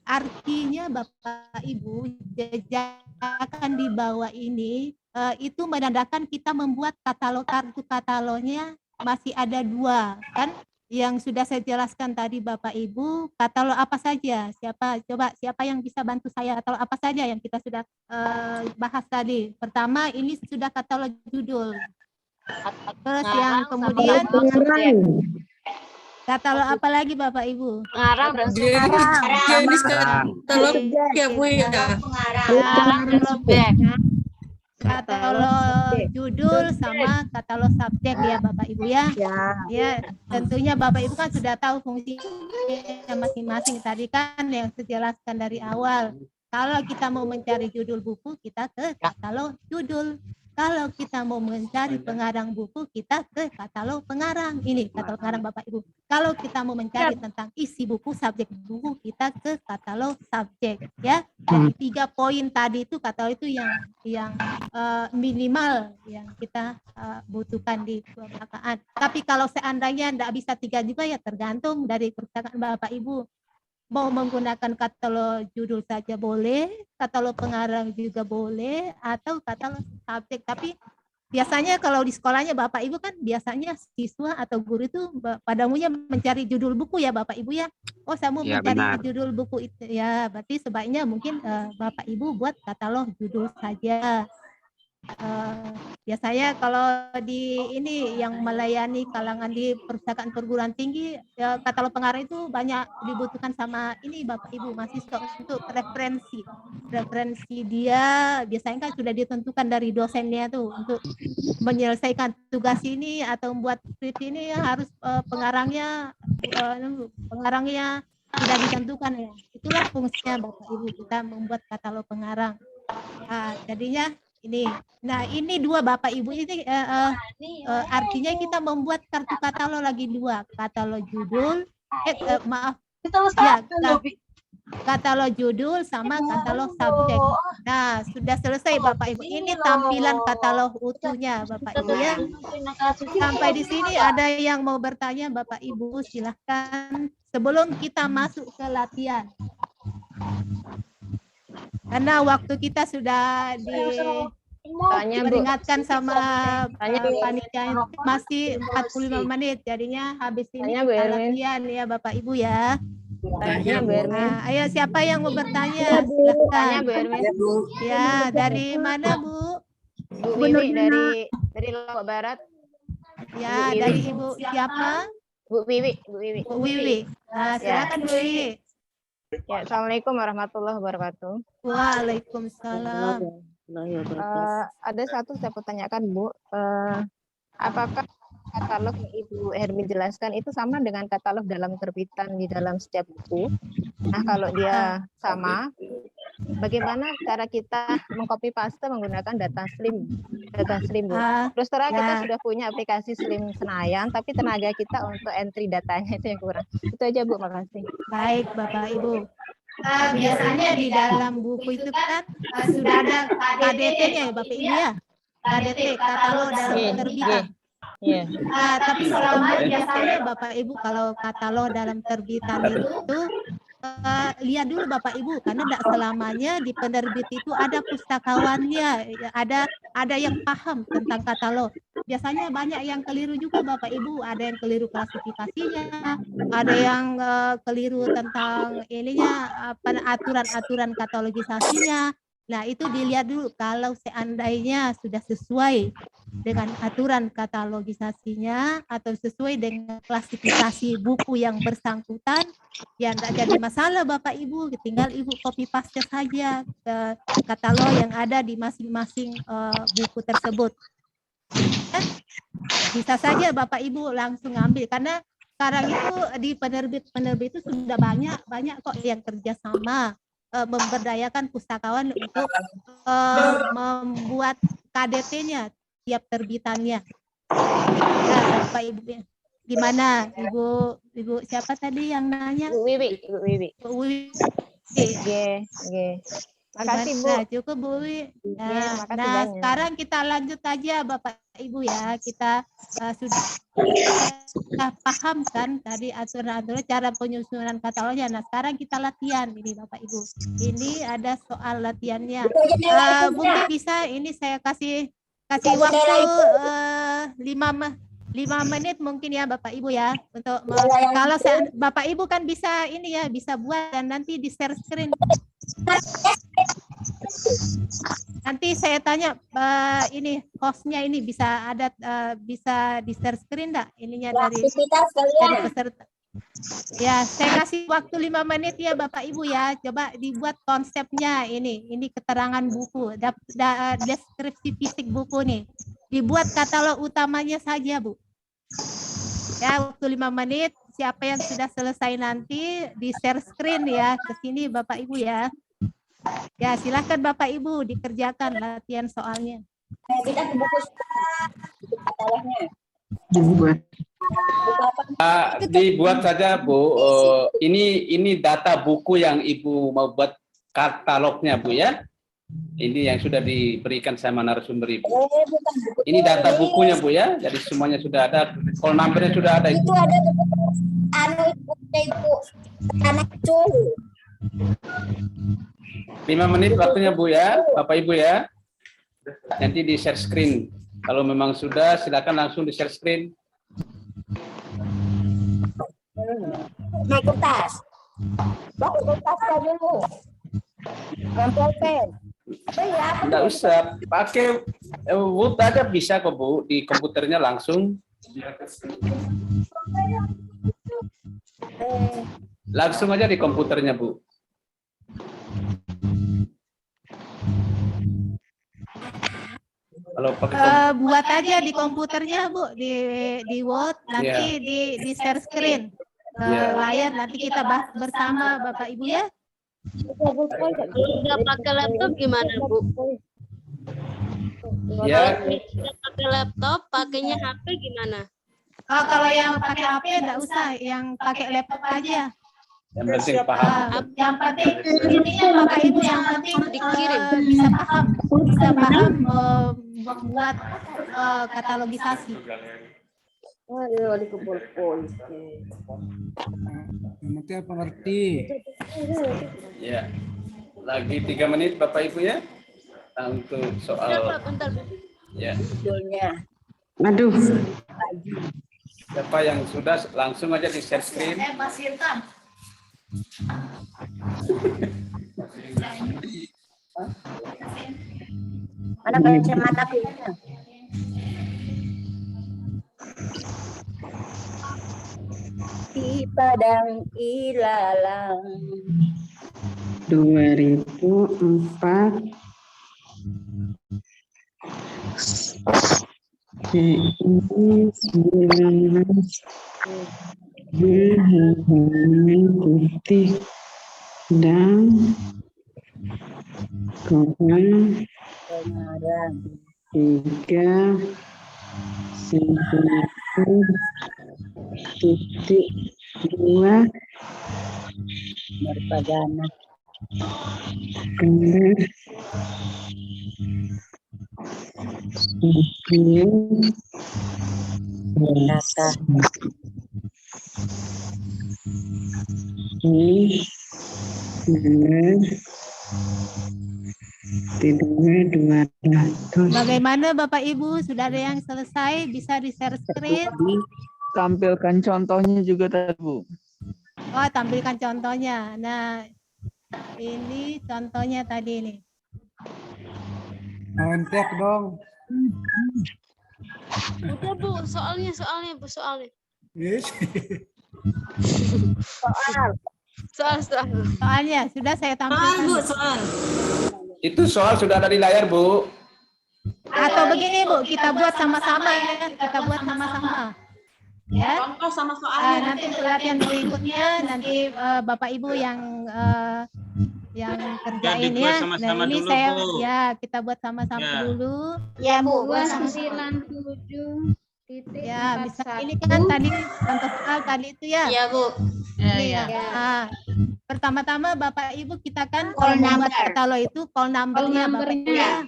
Artinya Bapak Ibu, jejakan di bawah ini itu menandakan kita membuat kartu katalognya masih ada 2 kan, yang sudah saya jelaskan tadi Bapak Ibu. Katalog apa saja? Siapa yang bisa bantu saya? Katalog apa saja yang kita sudah bahas tadi? Pertama ini sudah katalog judul. Terus yang kemudian katalog apa lagi Bapak Ibu? Pengarang dan jenis katalog ya Bu ya. Katalog judul sama katalog subjek ya Bapak Ibu ya. Ya, tentunya Bapak Ibu kan sudah tahu fungsinya masing-masing tadi kan yang saya jelaskan dari awal. Kalau kita mau mencari judul buku, kita ke katalog judul. Kalau kita mau mencari pengarang buku, kita ke katalog pengarang. Ini katalog pengarang Bapak Ibu. Kalau kita mau mencari tentang isi buku, subjek buku, kita ke katalog subjek. Ya, jadi 3 poin tadi itu katalog itu yang minimal yang kita butuhkan di perpustakaan. Tapi kalau seandainya tidak bisa 3 juga ya tergantung dari perpustakaan Bapak Ibu. Mau menggunakan katalog judul saja boleh, katalog pengarang juga boleh, atau katalog subjek. Tapi biasanya kalau di sekolahnya Bapak Ibu kan biasanya siswa atau guru itu pada umumnya mencari judul buku ya Bapak Ibu ya. Oh, saya mau Ya, mencari benar. judul buku itu ya, berarti sebaiknya mungkin Bapak Ibu buat katalog judul saja. Biasanya kalau di ini yang melayani kalangan di perpustakaan perguruan tinggi, ya, katalog pengarang itu banyak dibutuhkan sama ini Bapak Ibu mahasiswa untuk referensi dia biasanya kan sudah ditentukan dari dosennya tuh untuk menyelesaikan tugas ini atau membuat skripsi ini harus pengarangnya sudah ditentukan ya. Itulah fungsinya Bapak Ibu kita membuat katalog pengarang. Jadinya ini, nah ini dua Bapak Ibu ini artinya kita membuat kartu katalog lagi dua, katalog judul, katalog judul sama katalog subjek. Nah sudah selesai Bapak Ibu. Ini tampilan katalog utuhnya Bapak Ibu ya. Sampai di sini ada yang mau bertanya Bapak Ibu silahkan sebelum kita masuk ke latihan. Karena waktu kita sudah diperingatkan sama panitia masih 45 menit, jadinya habis ini kita latihan ya Bapak Ibu ya. Ayo siapa yang mau bertanya silahkan. Ya dari mana Bu? Bu Wiwi dari Lombok Barat. Ya dari Ibu siapa? Bu Wiwi. Bu Wiwi. Nah silakan Bu Wiwi. Ya, Assalamualaikum warahmatullahi wabarakatuh. Waalaikumsalam. Ada satu saya mau tanyakan Bu, apakah katalog yang Ibu Hermi jelaskan itu sama dengan katalog dalam terbitan di dalam setiap buku? Nah kalau dia sama, bagaimana cara kita mengcopy paste menggunakan data Slim Bu? Terus terang kita sudah punya aplikasi Slim Senayan, tapi tenaga kita untuk entry datanya itu yang kurang. Itu aja Bu, makasih. Baik Bapak Ibu. Biasanya di dalam buku itu kan sudah ada KDT-nya ya Bapak Ibu ya. KDT, katalog dalam terbitan. Tapi selama biasanya Bapak Ibu kalau katalog dalam terbitan itu lihat dulu Bapak Ibu karena tidak selamanya di penerbit itu ada pustakawannya, ada yang paham tentang katalog. Biasanya banyak yang keliru juga Bapak Ibu, ada yang keliru klasifikasinya, ada yang keliru tentang ininya aturan-aturan katalogisasinya. Nah, itu dilihat dulu kalau seandainya sudah sesuai dengan aturan katalogisasinya atau sesuai dengan klasifikasi buku yang bersangkutan, ya tidak jadi masalah Bapak Ibu, tinggal Ibu copy paste saja ke katalog yang ada di masing-masing buku tersebut. Bisa saja Bapak Ibu langsung ambil karena sekarang itu di penerbit itu sudah banyak kok yang kerjasama memberdayakan pustakawan untuk membuat KDT-nya tiap terbitannya. Nah, Bapak Ibu, gimana Ibu siapa tadi yang nanya? Bu Wiwi. Bu Wiwi. Makasih Bu. Nah, cukup Bu Wiwi. Nah, sekarang kita lanjut aja Bapak Ibu ya. Kita sudah paham kan tadi aturan-aturan cara penyusunan katalognya. Nah, sekarang kita latihan ini Bapak Ibu. Ini ada soal latihannya. Mungkin bisa ini saya kasih waktu 5 menit mungkin ya Bapak Ibu ya untuk kalau Bapak Ibu kan bisa ini ya bisa buat dan nanti di share screen. Nanti saya tanya ini hostnya ini bisa di share screen enggak ininya dari peserta. Ya, saya kasih waktu 5 menit ya Bapak Ibu ya. Coba dibuat konsepnya ini keterangan buku, deskripsi fisik buku nih. Dibuat katalog utamanya saja, Bu. Ya, waktu 5 menit. Siapa yang sudah selesai nanti di share screen ya ke sini Bapak Ibu ya. Ya, silakan Bapak Ibu dikerjakan latihan soalnya. Kita ke buku katalognya. Dibuat saja Bu. Ini data buku yang Ibu mau buat katalognya Bu ya. Ini yang sudah diberikan sama narasumber Ibu. Ini data bukunya Bu ya. Jadi semuanya sudah ada. Call numbernya sudah ada. Itu ada Ibu. Anak cuy. 5 menit waktunya Bu ya, Bapak Ibu ya. Nanti di share screen. Kalau memang sudah, silakan langsung di share screen. Naik kertas. Bawa kertasnya dulu. Pen. Enggak usah, pakai Word aja bisa kok Bu, di komputernya langsung. Langsung aja di komputernya Bu. Kalau pakai buat aja di komputernya Bu, di Word, nanti di share screen layar, nanti kita bahas bersama Bapak Ibu ya. Udah pakai laptop gimana Bu? Ya. Udah pakai laptop, pakainya HP gimana? Oh, kalau yang pakai HP enggak usah, yang pakai laptop aja. Yang penting paham. Yang penting intinya Bapak Ibu yang penting bisa paham membuat katalogisasi. Nanti apa ngerti? Ya. Lagi 3 menit Bapak Ibu ya. Untuk soal ya. Aduh. Siapa yang sudah langsung aja di share screen. Mas Intan. Mana kacamata kita? Di padang ilalang 2004 putih dan koran 3,2 berpadana gambar ini nomor 200. Bagaimana Bapak Ibu, sudah ada yang selesai, bisa di share screen? Tampilkan contohnya juga tadi Bu. Oh, tampilkan contohnya. Nah, ini contohnya tadi ini. Nontek dong. Udah Bu, soalnya Bu. Soalnya sudah saya tampilkan. Bu, soal. Itu soal sudah ada di layar Bu. Atau begini Bu, kita buat sama-sama ya. Kita buat sama-sama. Ya. Contoh sama soalnya. Nanti untuk latihan berikutnya nanti Bapak Ibu yang kerjain ya. sama-sama Nah, ini dulu, saya Bu. ya kita buat sama-sama Ya. dulu. Ya Bu, 297. Ya, bisa ini kan tadi contoh soal tadi itu ya. Iya Bu. Ini ya. Nah, pertama-tama Bapak Ibu kita kan Call kalau membuat number. katalog itu call number-nya Bapak Ibu ya.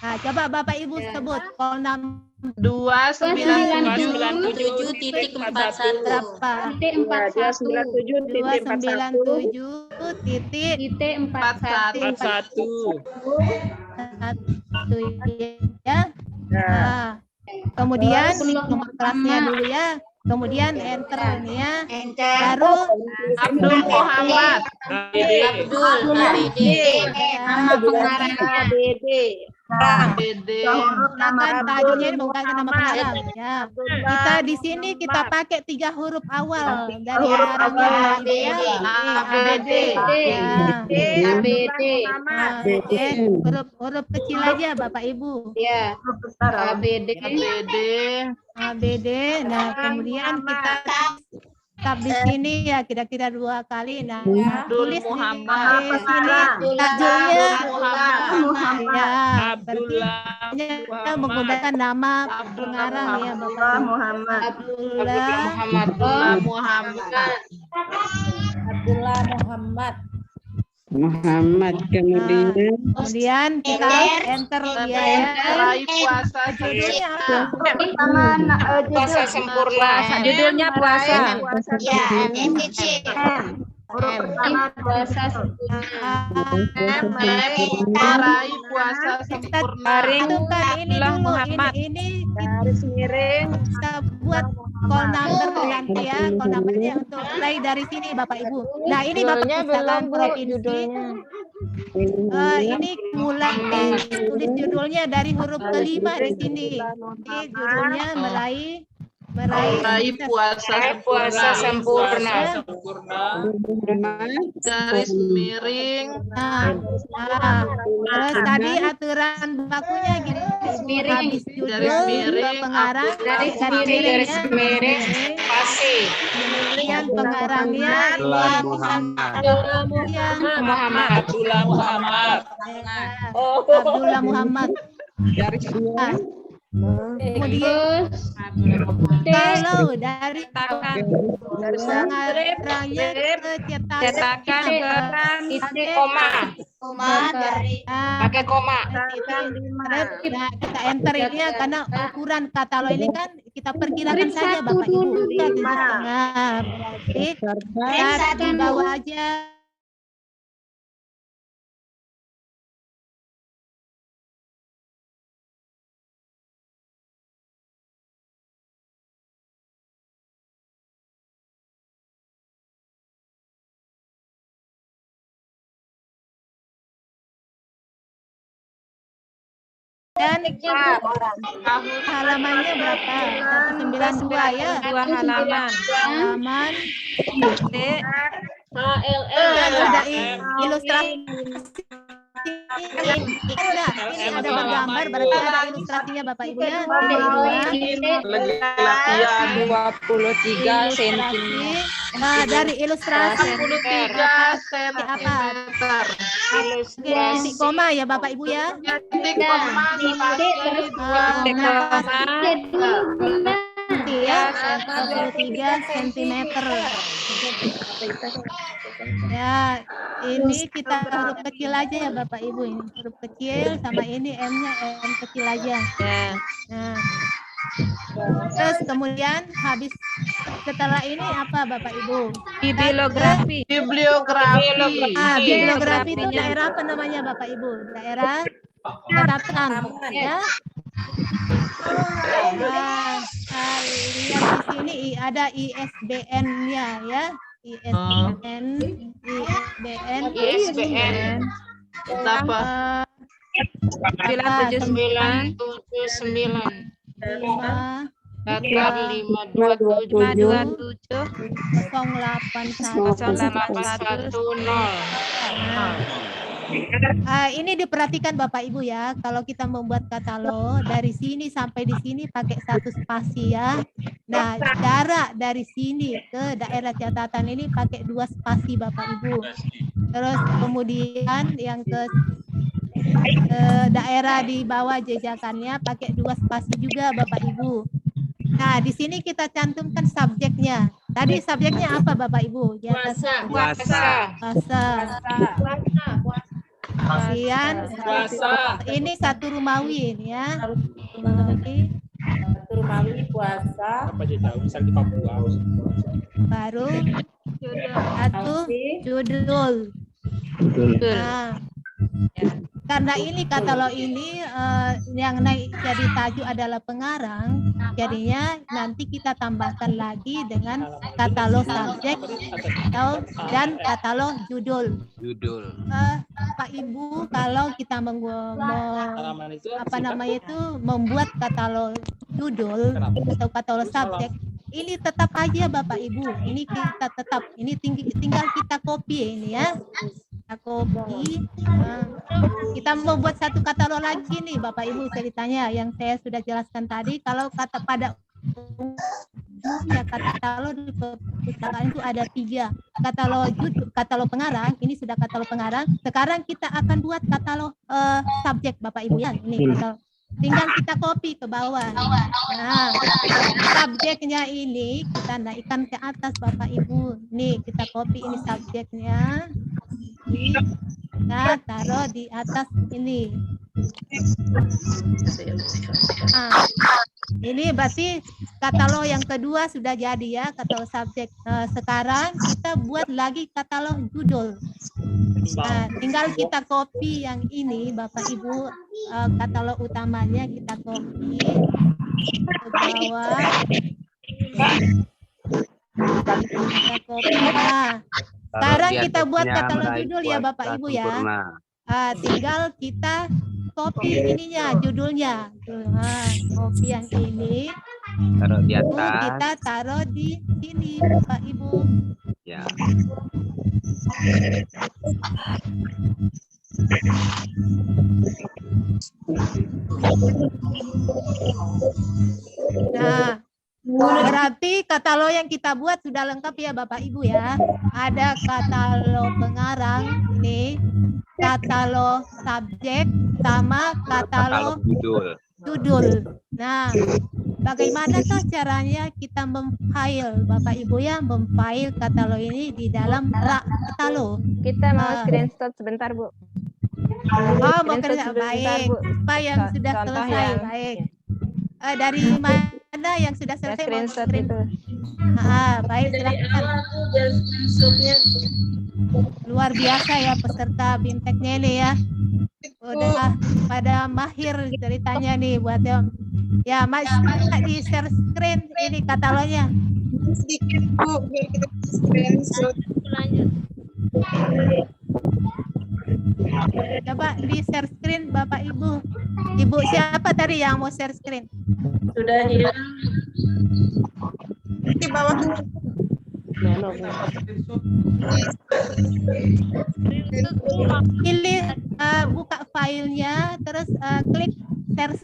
Nah, coba Bapak Ibu sebut call number 297.41 berapa? 297.41 ya. Nah, kemudian nomor kelasnya dulu ya. Kemudian enter nih ya. Baru Abdul Muhammad. Silakan tajunya ini menggunakan nama pengarang ya. Kita di sini kita pakai 3 huruf awal dari pengarangnya ya. Huruf kecil aja Bapak Ibu. Ya. ABD. Nah, kemudian kita tetap di sini ya kira-kira 2 kali. Nah, tulis di sini tajuknya ya. Kita menggunakan nama pengarang ya Bapak Abdullah Muhammad. Kemudian kita enter ya. Puasa Judulnya apa? puasa sempurna. Judulnya puasa. Ya, NTC. Huruf pertama puasa meraih puasa sempurna. Tentukan ini dulu, ini Garis miring. kita buat call number nanti ya, call numbernya untuk mulai dari sini Bapak Ibu. Nah ini Bapak Judulnya Pustaka belum, Bu, provinsi. judulnya. Ini mulai tulis judulnya dari huruf kelima di sini. Ini judulnya meraih puasa sempurna. Garis miring. Terus tadi aturan bakunya gini, habis judul pengarang, garis miring, Fasih. kemudian pengarangnya Abdullah Muhammad. Kemudian kalau dari pengarangnya ke cetakan Pakai koma. Kita enter ini ya, karena ukuran katalog ini kan kita perkirakan saja Bapak Ibu. Kita 7,5 berarti di bawah aja. Dan halamannya berapa? 192 ya? 2 halaman. Halaman ada ilustrasi. Ini ada bergambar, berarti ada ilustrasinya Bapak Ibu ya. Latihan 23 cm. Dari ilustrasi 23 cm. Titik koma ya Bapak Ibu ya. Titik koma ya 23 cm. Ya, ini kita huruf kecil aja ya Bapak Ibu, ini huruf kecil sama ini M-nya M kecil aja. Nah, terus kemudian habis setelah ini apa Bapak Ibu? Bibliografi. Bibliografi itu daerah apa namanya Bapak Ibu? Daerah catatan ya. Lihat di sini ada ISBN-nya ya. ISBN berapa? 979 Ini diperhatikan Bapak Ibu ya, kalau kita membuat katalog dari sini sampai di sini pakai satu spasi ya. Nah, jarak dari sini ke daerah catatan ini pakai 2 spasi Bapak Ibu. Terus kemudian yang ke daerah di bawah jejakannya pakai 2 spasi juga Bapak Ibu. Nah, di sini kita cantumkan subjeknya. Tadi subjeknya apa Bapak Ibu? Di atas Puasa. Kemudian ini satu Rumawi ini ya. Rumawi puasa. Baru satu judul. Nah, karena ini katalog ini yang naik jadi tajuk adalah pengarang, jadinya nanti kita tambahkan lagi dengan katalog subjek dan katalog judul. Pak Ibu, kalau kita membuat katalog judul atau katalog subjek, ini tetap aja Bapak Ibu, ini kita tetap, ini tinggal kita copy ini ya. Copy. Kita membuat satu katalog lagi nih Bapak Ibu, ceritanya yang saya sudah jelaskan tadi. Kalau kata pada umumnya katalog di perpustakaan itu ada 3. Katalog pengarang, ini sudah katalog pengarang. Sekarang kita akan buat katalog subjek Bapak Ibu ya. Ini katalog. Tinggal kita copy ke bawah. Nah, subjeknya ini kita naikkan ke atas Bapak Ibu. Nih kita copy ini subjeknya. Nah, taruh di atas ini. Nah, Ini berarti katalog yang kedua sudah jadi ya, katalog subjek. Sekarang kita buat lagi katalog judul. Nah, tinggal kita copy yang ini, Bapak Ibu, katalog utamanya kita copy ke bawah. Kita copy. Nah, sekarang kita buat katalog judul ya Bapak Ibu ya. Tinggal kita copy ininya, judulnya. Copy yang ini. Taruh di atas. Kita taruh di sini, Bapak Ibu. Ya. Nah, berarti katalog yang kita buat sudah lengkap ya Bapak Ibu ya. Ada katalog pengarang ini, katalog subjek sama katalog judul. Nah, bagaimanakah caranya kita memfile Bapak Ibu ya, memfile katalog ini di dalam rak katalog? Kita mau screenshot sebentar, Bu. Mau kerja baik. Apa yang sudah selesai baik. Dari mana yang sudah selesai? Screenshot itu. Baik, silakan. Luar biasa ya peserta BIMTEK-nya ini ya. Udah pada mahir ceritanya nih buat ya Mas di share screen ini katalognya. Sedikit Bu, biar kita screenshot. Lanjut. Coba di share screen Bapak Ibu. Ibu siapa tadi yang mau share screen? Sudah hilang. Di bawah. Pilih buka filenya, terus klik share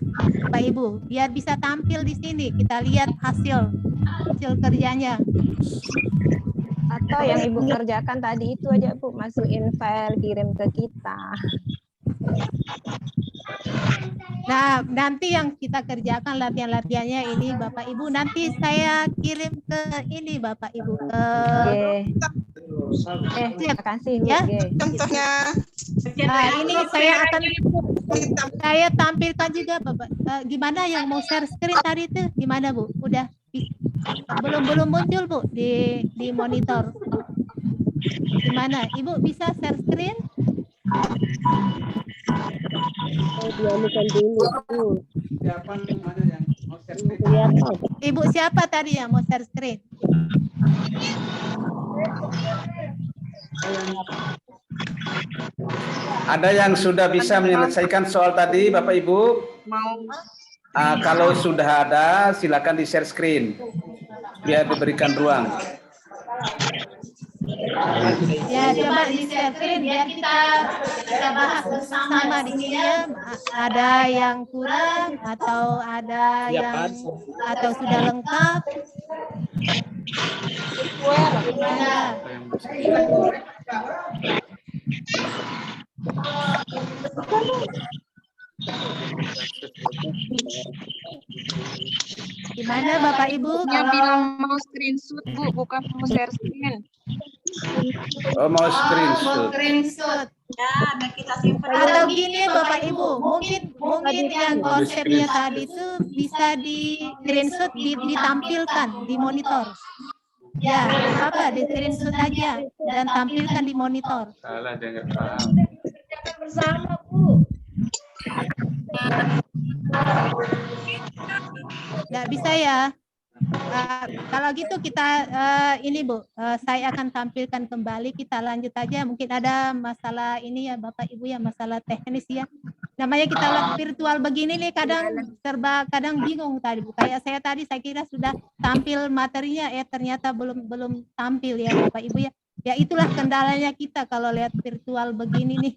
Bapak Ibu, biar bisa tampil di sini. Kita lihat hasil kerjanya. Atau yang Ibu kerjakan tadi itu aja Bu, masukin file, kirim ke kita. Nah, nanti yang kita kerjakan latihan-latihannya ini Bapak Ibu, nanti saya kirim ke ini Bapak Ibu ke terima kasih Bu. Ya. Contohnya. Nah, ini saya tampilkan juga Bapak. Gimana yang mau share screen tadi itu? Gimana Bu? Udah belum muncul Bu di monitor. Gimana? Ibu bisa share screen? Ibu siapa tadi yang mau share screen? Ada yang sudah bisa menyelesaikan soal tadi, Bapak Ibu? Kalau sudah ada, silakan di share screen, biar diberikan ruang. Ya, coba di share screen biar kita bahas bersama di sini ya. Ada yang kurang atau ada yang atau sudah lengkap? Gimana Bapak Ibu? Yang bilang mau screenshot Bu, bukan mau share screen. Oh, mau screenshot. Ya, dan kita simpan. Atau gini Bapak Ibu, mungkin yang konsepnya tadi itu bisa di screenshot ditampilkan di monitor. Ya, apa di screenshot aja dan tampilkan di monitor. Salah, jangan paham. Bersama Bu. Nggak bisa ya. Kalau gitu kita ini Bu, saya akan tampilkan kembali. Kita lanjut aja. Mungkin ada masalah ini ya Bapak Ibu ya, masalah teknis ya. Namanya kita lihat virtual begini nih kadang bingung tadi Bu. Kayak saya tadi saya kira sudah tampil materinya, ternyata belum tampil ya Bapak Ibu ya. Ya itulah kendalanya kita kalau lihat virtual begini nih.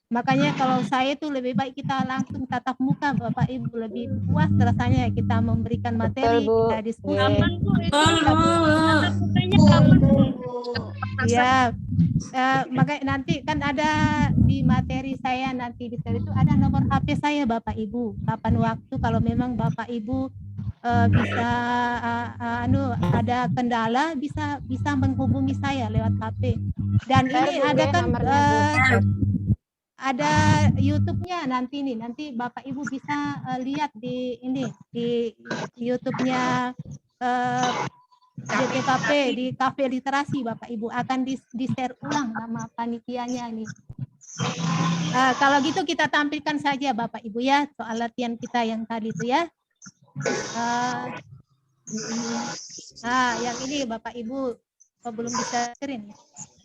Makanya kalau saya tuh lebih baik kita langsung tatap muka Bapak Ibu, lebih puas rasanya kita memberikan materi, kita diskusi. Ya, makanya nanti kan ada di materi saya nanti di itu ada nomor HP saya Bapak Ibu. Kapan waktu kalau memang Bapak Ibu bisa ada kendala bisa menghubungi saya lewat HP. Dan ini ada kan ada YouTube-nya nanti nih. Nanti Bapak Ibu bisa lihat di ini di YouTube-nya JPKP di Kafe Literasi. Bapak Ibu akan di-share ulang nama panitianya nih. Kalau gitu kita tampilkan saja Bapak Ibu ya soal latihan kita yang tadi itu ya. Nah, yang ini Bapak Ibu belum bisa screen ya?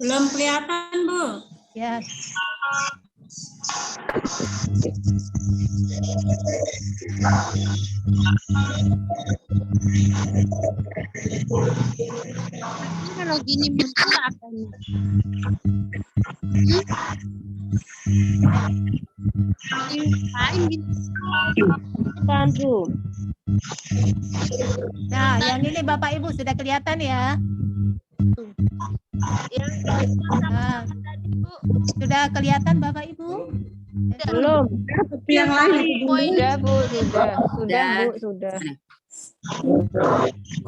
Belum kelihatan, Bu. Ya. Kalau gini muncul apa nih? Bantu. Nah, yang ini Bapak Ibu sudah kelihatan ya? Nah, sudah kelihatan Bapak Ibu? Belum. Yang lain. Sudah, Bu. Sudah.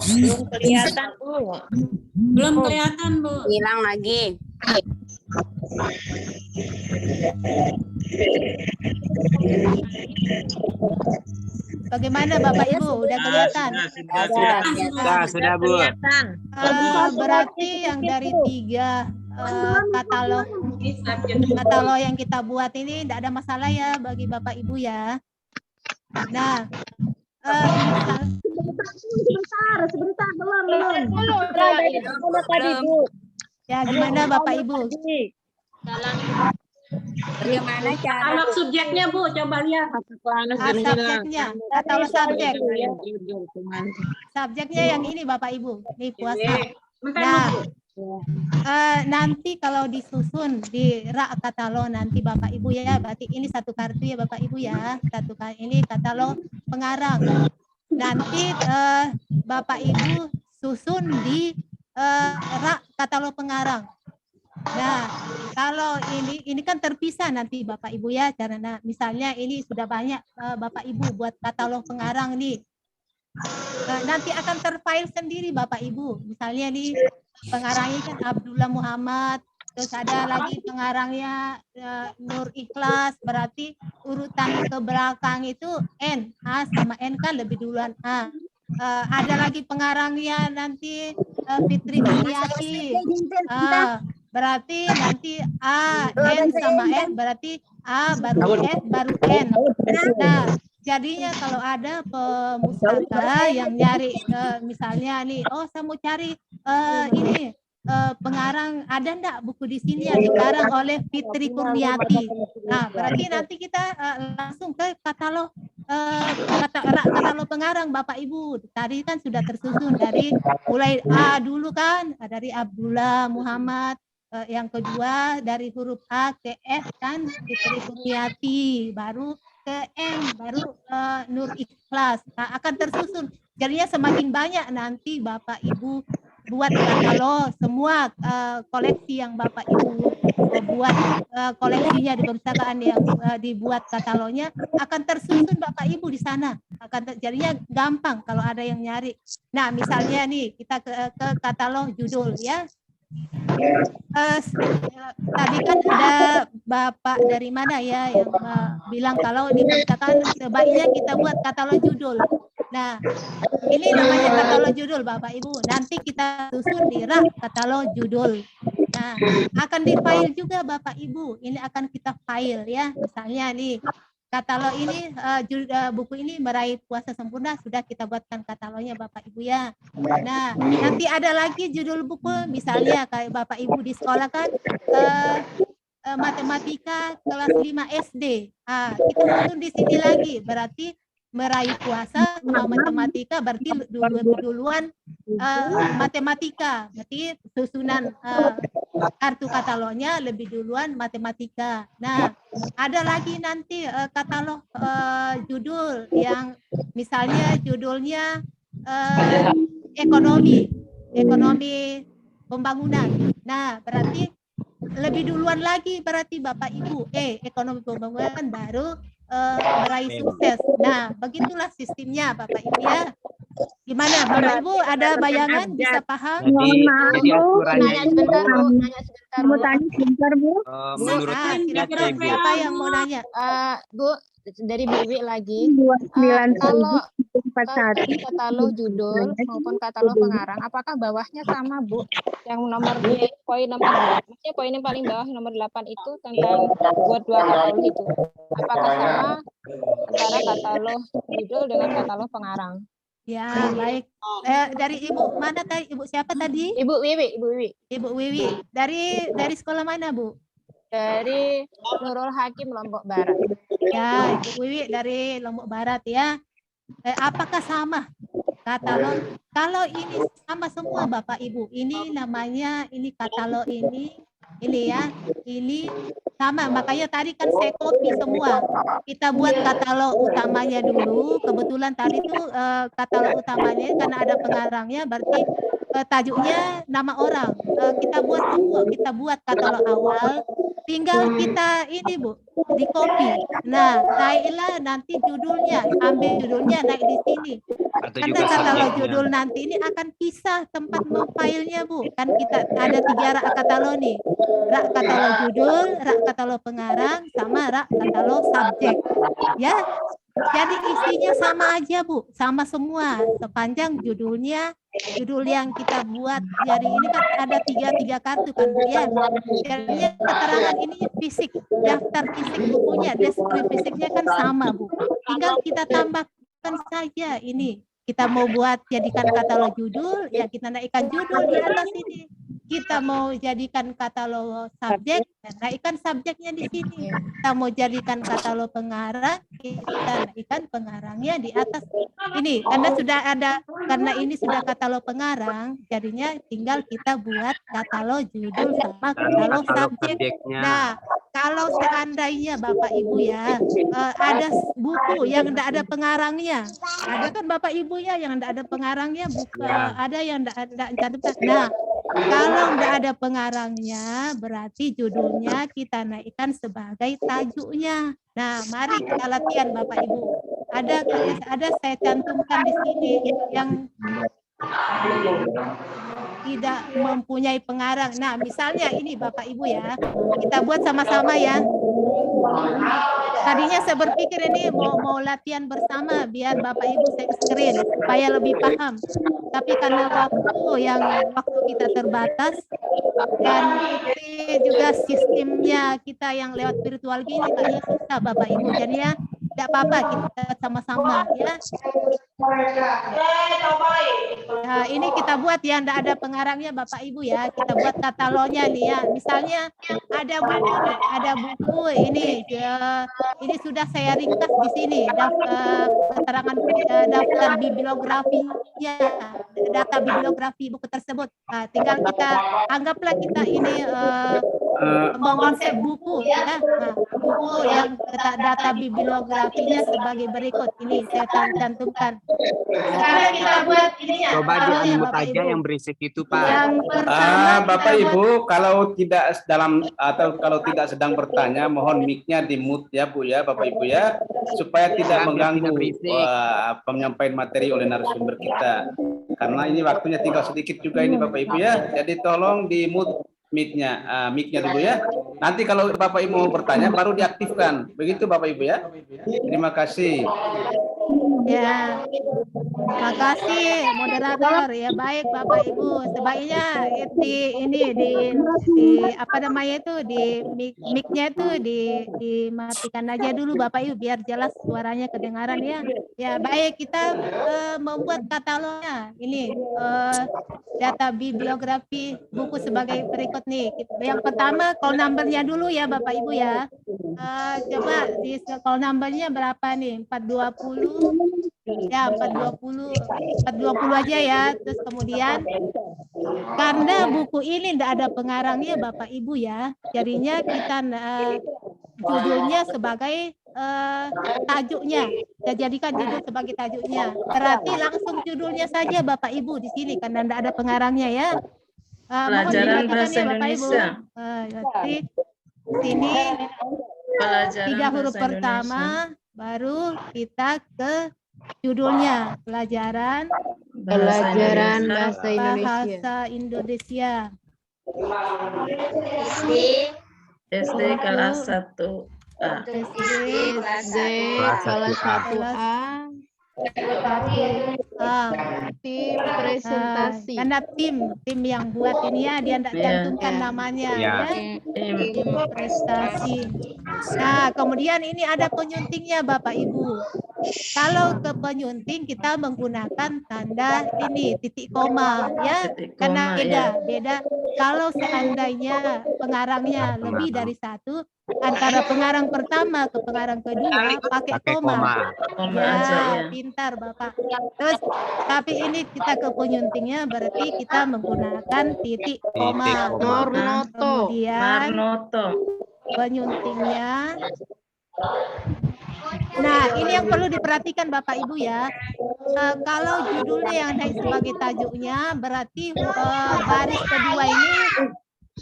Belum kelihatan, Bu. Belum kelihatan, Bu. Hilang lagi. Bagaimana Bapak Ibu? Udah kelihatan? Sudah, Bu. Berarti yang dari 3 katalog yang kita buat ini tidak ada masalah ya bagi Bapak Ibu ya. Nah, Sebentar, belum. Ya, gimana Bapak Ibu? Bagaimana cara? Kalau subjeknya, Bu, coba lihat. Subjeknya, katalog subjek. Subjeknya yang ini Bapak Ibu, ini puasa. Nah, nanti kalau disusun di rak katalog nanti Bapak Ibu ya, berarti ini satu kartu ya Bapak Ibu ya, ini katalog pengarang. Nanti Bapak Ibu susun di rak katalog pengarang. Nah, kalau ini kan terpisah nanti Bapak Ibu ya, karena misalnya ini sudah banyak Bapak Ibu buat katalog pengarang nih. Nanti akan terfile sendiri Bapak Ibu. Misalnya nih pengarangnya kan Abdullah Muhammad, terus ada lagi pengarangnya Nur Ikhlas, berarti urutan ke belakang itu N, A sama N kan lebih duluan A. Ada lagi pengarangnya nanti Fitri Kurniati. Berarti nanti A, N sama N, berarti A baru N baru N. Nah, jadinya kalau ada pemustaka yang nyari misalnya nih, oh saya mau cari ini pengarang, ada enggak buku di sini yang dikarang oleh Fitri Kurniati. Nah, berarti nanti kita langsung ke katalog katalog pengarang Bapak Ibu. Tadi kan sudah tersusun dari mulai A dulu kan, dari Abdullah Muhammad, yang kedua dari huruf A ke F kan Fitri Kurniati, baru ke M, baru Nur Ikhlas. Nah, akan tersusun. Jadinya semakin banyak nanti Bapak Ibu buat katalog semua koleksi yang Bapak Ibu buat koleksinya di perpustakaan yang dibuat katalognya akan tersusun Bapak Ibu di sana. Jadinya gampang kalau ada yang nyari. Nah, misalnya nih kita ke katalog judul ya. Tadi kan ada Bapak dari mana ya yang bilang kalau di perpustakaan sebaiknya kita buat katalog judul. Nah, ini namanya katalog judul Bapak Ibu. Nanti kita susun di rak katalog judul. Nah, akan di file juga Bapak Ibu. Ini akan kita file ya. Misalnya nih katalog ini buku ini meraih puasa sempurna, sudah kita buatkan katalognya Bapak Ibu ya. Nah, nanti ada lagi judul buku, misalnya kayak Bapak Ibu di sekolah kan matematika kelas 5 SD. Kita susun di sini lagi, berarti meraih puasa matematika berarti duluan matematika, berarti susunan kartu katalognya lebih duluan matematika. Nah, ada lagi nanti katalog judul yang misalnya judulnya ekonomi pembangunan. Nah, berarti lebih duluan lagi berarti Bapak Ibu ekonomi pembangunan baru meraih sukses. Nah, begitulah sistemnya Bapak Ibu ya. Gimana Bapak Ibu ada bayangan bisa paham? Jadi aturannya Nanya sebentar, Bu. Nanya sebentar, Bu. Mau tanya sebentar, Bu. menurut Ah, saya siapa yang mau nanya? Bu, dari Bu Iwi lagi. 29.041. Kalau tadi katalog judul maupun katalog pengarang, apakah bawahnya sama, Bu? Yang nomor poin nomor 8, maksudnya poin yang paling bawah nomor 8 itu tentang buat 2 katalog itu. Apakah sama antara katalog judul dengan katalog pengarang? Ya, baik. Dari Ibu mana tadi? Ibu siapa tadi? Ibu Wiwi, Ibu Wiwi. Ibu Wiwi. Dari sekolah mana, Bu? Dari Nurul Hakim Lombok Barat. Ya, Ibu Wiwi dari Lombok Barat ya. Apakah sama katalog? Kalau ini sama semua Bapak Ibu. Ini namanya katalog ini ya. Ini sama. Makanya tadi kan saya copy semua. Kita buat katalog utamanya dulu. Kebetulan tadi tuh katalog utamanya karena ada pengarangnya berarti tajuknya nama orang. Kita buat semua. Kita buat katalog awal. Tinggal kita ini Bu, di copy. Nah, naiklah nanti judulnya, ambil judulnya naik di sini. Karena katalog judul nanti ini akan pisah tempat memfilenya Bu. Kan kita ada 3 rak katalog nih. Rak katalog judul, rak katalog pengarang, sama rak katalog subjek. Ya, jadi isinya sama aja Bu, sama semua. Sepanjang judulnya, judul yang kita buat. Jadi ini kan ada 3 kartu kan Bu ya. Jadinya keterangan ini fisik, daftar fisik bukunya, deskripsi fisiknya kan sama Bu. Tinggal kita tambahkan saja ini. Kita mau buat jadikan katalog judul, ya kita naikkan judul di atas ini. Kita mau jadikan katalog subjek, naikkan subjeknya di sini. Kita mau jadikan katalog pengarang, kita naikkan pengarangnya di atas ini. Karena ini sudah katalog pengarang, jadinya tinggal kita buat katalog judul sama katalog subjeknya. Nah, kalau seandainya Bapak Ibu ya ada buku yang tidak ada pengarangnya, ada kan Bapak Ibu ya yang tidak ada pengarangnya, buku ada yang tidak cantumkan. Nah, kalau tidak ada pengarangnya, berarti judulnya kita naikkan sebagai tajuknya. Nah, mari kita latihan Bapak Ibu. Ada saya cantumkan di sini yang tidak mempunyai pengarang. Nah, misalnya ini Bapak Ibu ya, kita buat sama-sama ya. Tadinya saya berpikir ini mau latihan bersama biar Bapak Ibu saya screen supaya lebih paham. Tapi karena waktu kita terbatas dan ini juga sistemnya kita yang lewat virtual gini kayaknya susah Bapak Ibu. Jadi ya tidak apa-apa kita sama-sama ya. Nah, ini kita buat ya, tidak ada pengarangnya Bapak Ibu ya. Kita buat katalognya nih ya. Misalnya ada buku ini sudah saya ringkas di sini keterangan daftar bibliografinya, data bibliografi buku tersebut. Nah, tinggal kita anggaplah kita ini mengonsep buku ya. Nah, buku yang data bibliografinya sebagai berikut. Ini saya cantumkan. Sekarang kita buat ininya. Coba di-unmute aja yang berisik itu, Pak. Yang pertama, Bapak Ibu, kalau tidak tidak sedang bertanya, mohon mic-nya di-mute ya Bu ya, Bapak Ibu ya, supaya tidak mengganggu penyampaian materi oleh narasumber kita. Karena ini waktunya tinggal sedikit juga ini Bapak Ibu ya. Jadi tolong di-mute mic-nya dulu ya. Nanti kalau Bapak Ibu mau bertanya baru diaktifkan. Begitu Bapak Ibu ya. Terima kasih. Ya, makasih moderator ya. Baik Bapak Ibu, sebaiknya di apa namanya itu di mic-nya itu dimatikan aja dulu Bapak Ibu biar jelas suaranya kedengaran ya. Ya baik, kita membuat katalognya ini data bibliografi buku sebagai berikut nih. Yang pertama call number-nya dulu ya Bapak Ibu ya. Coba di call number-nya berapa nih? 420 ya, 420 aja ya. Terus kemudian karena buku ini tidak ada pengarangnya Bapak Ibu ya, jadinya kita judulnya sebagai tajuknya. Saya jadikan judul sebagai tajuknya. Berarti langsung judulnya saja Bapak Ibu di sini karena tidak ada pengarangnya ya. Pelajaran bahasa ya, Bapak Ibu. Indonesia. Jadi sini Pelajaran 3 huruf bahasa pertama, baru kita ke judulnya pelajaran Pelajaran bahasa Indonesia. SD kelas 1A. SD kelas 1A. tim presentasi. Karena tim yang buat ini ya, dia tidak cantumkan namanya Ya. ya. Tim prestasi. Nah, kemudian ini ada penyuntingnya Bapak Ibu. Kalau ke penyunting kita menggunakan tanda ini titik koma ya, karena beda. Kalau seandainya pengarangnya lebih dari satu, antara pengarang pertama ke pengarang kedua pakai koma. Ya, pintar Bapak. Terus tapi ini kita ke penyuntingnya berarti kita menggunakan titik koma. Kemudian penyuntingnya. Nah, ini yang perlu diperhatikan Bapak Ibu ya. Kalau judulnya yang naik sebagai tajuknya, berarti baris kedua ini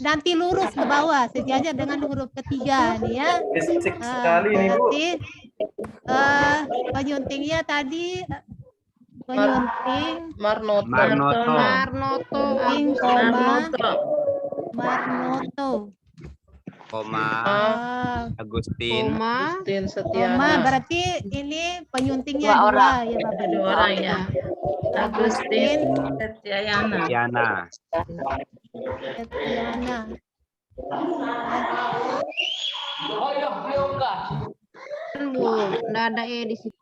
nanti lurus ke bawah sejajar dengan huruf ketiga nih ya. Berarti penyuntingnya tadi penyunting Marnoto, Agustin Setiana. Berarti ini penyuntingnya dua ya Bapak. Dua orang ya. Agustin Setiana. Bu, nggak ada di situ.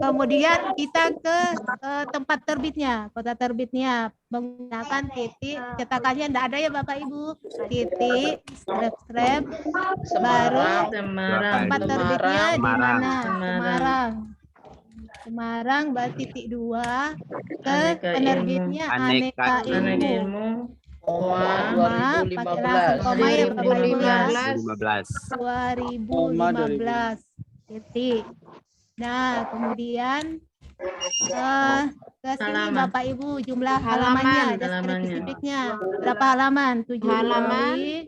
Kemudian kita ke tempat terbitnya, kota terbitnya menggunakan titik, cetakannya tidak ada ya Bapak Ibu, titik, strap, baru tempat terbitnya di mana? Semarang, berarti titik 2 ke penerbitnya Aneka Ilmu. Pakai langsung koma ya Bapak Ibu ya. 2015 titik. Nah, kemudian ke sini Bapak Ibu jumlah halamannya, ada spesifiknya. Berapa halaman? 7 halaman.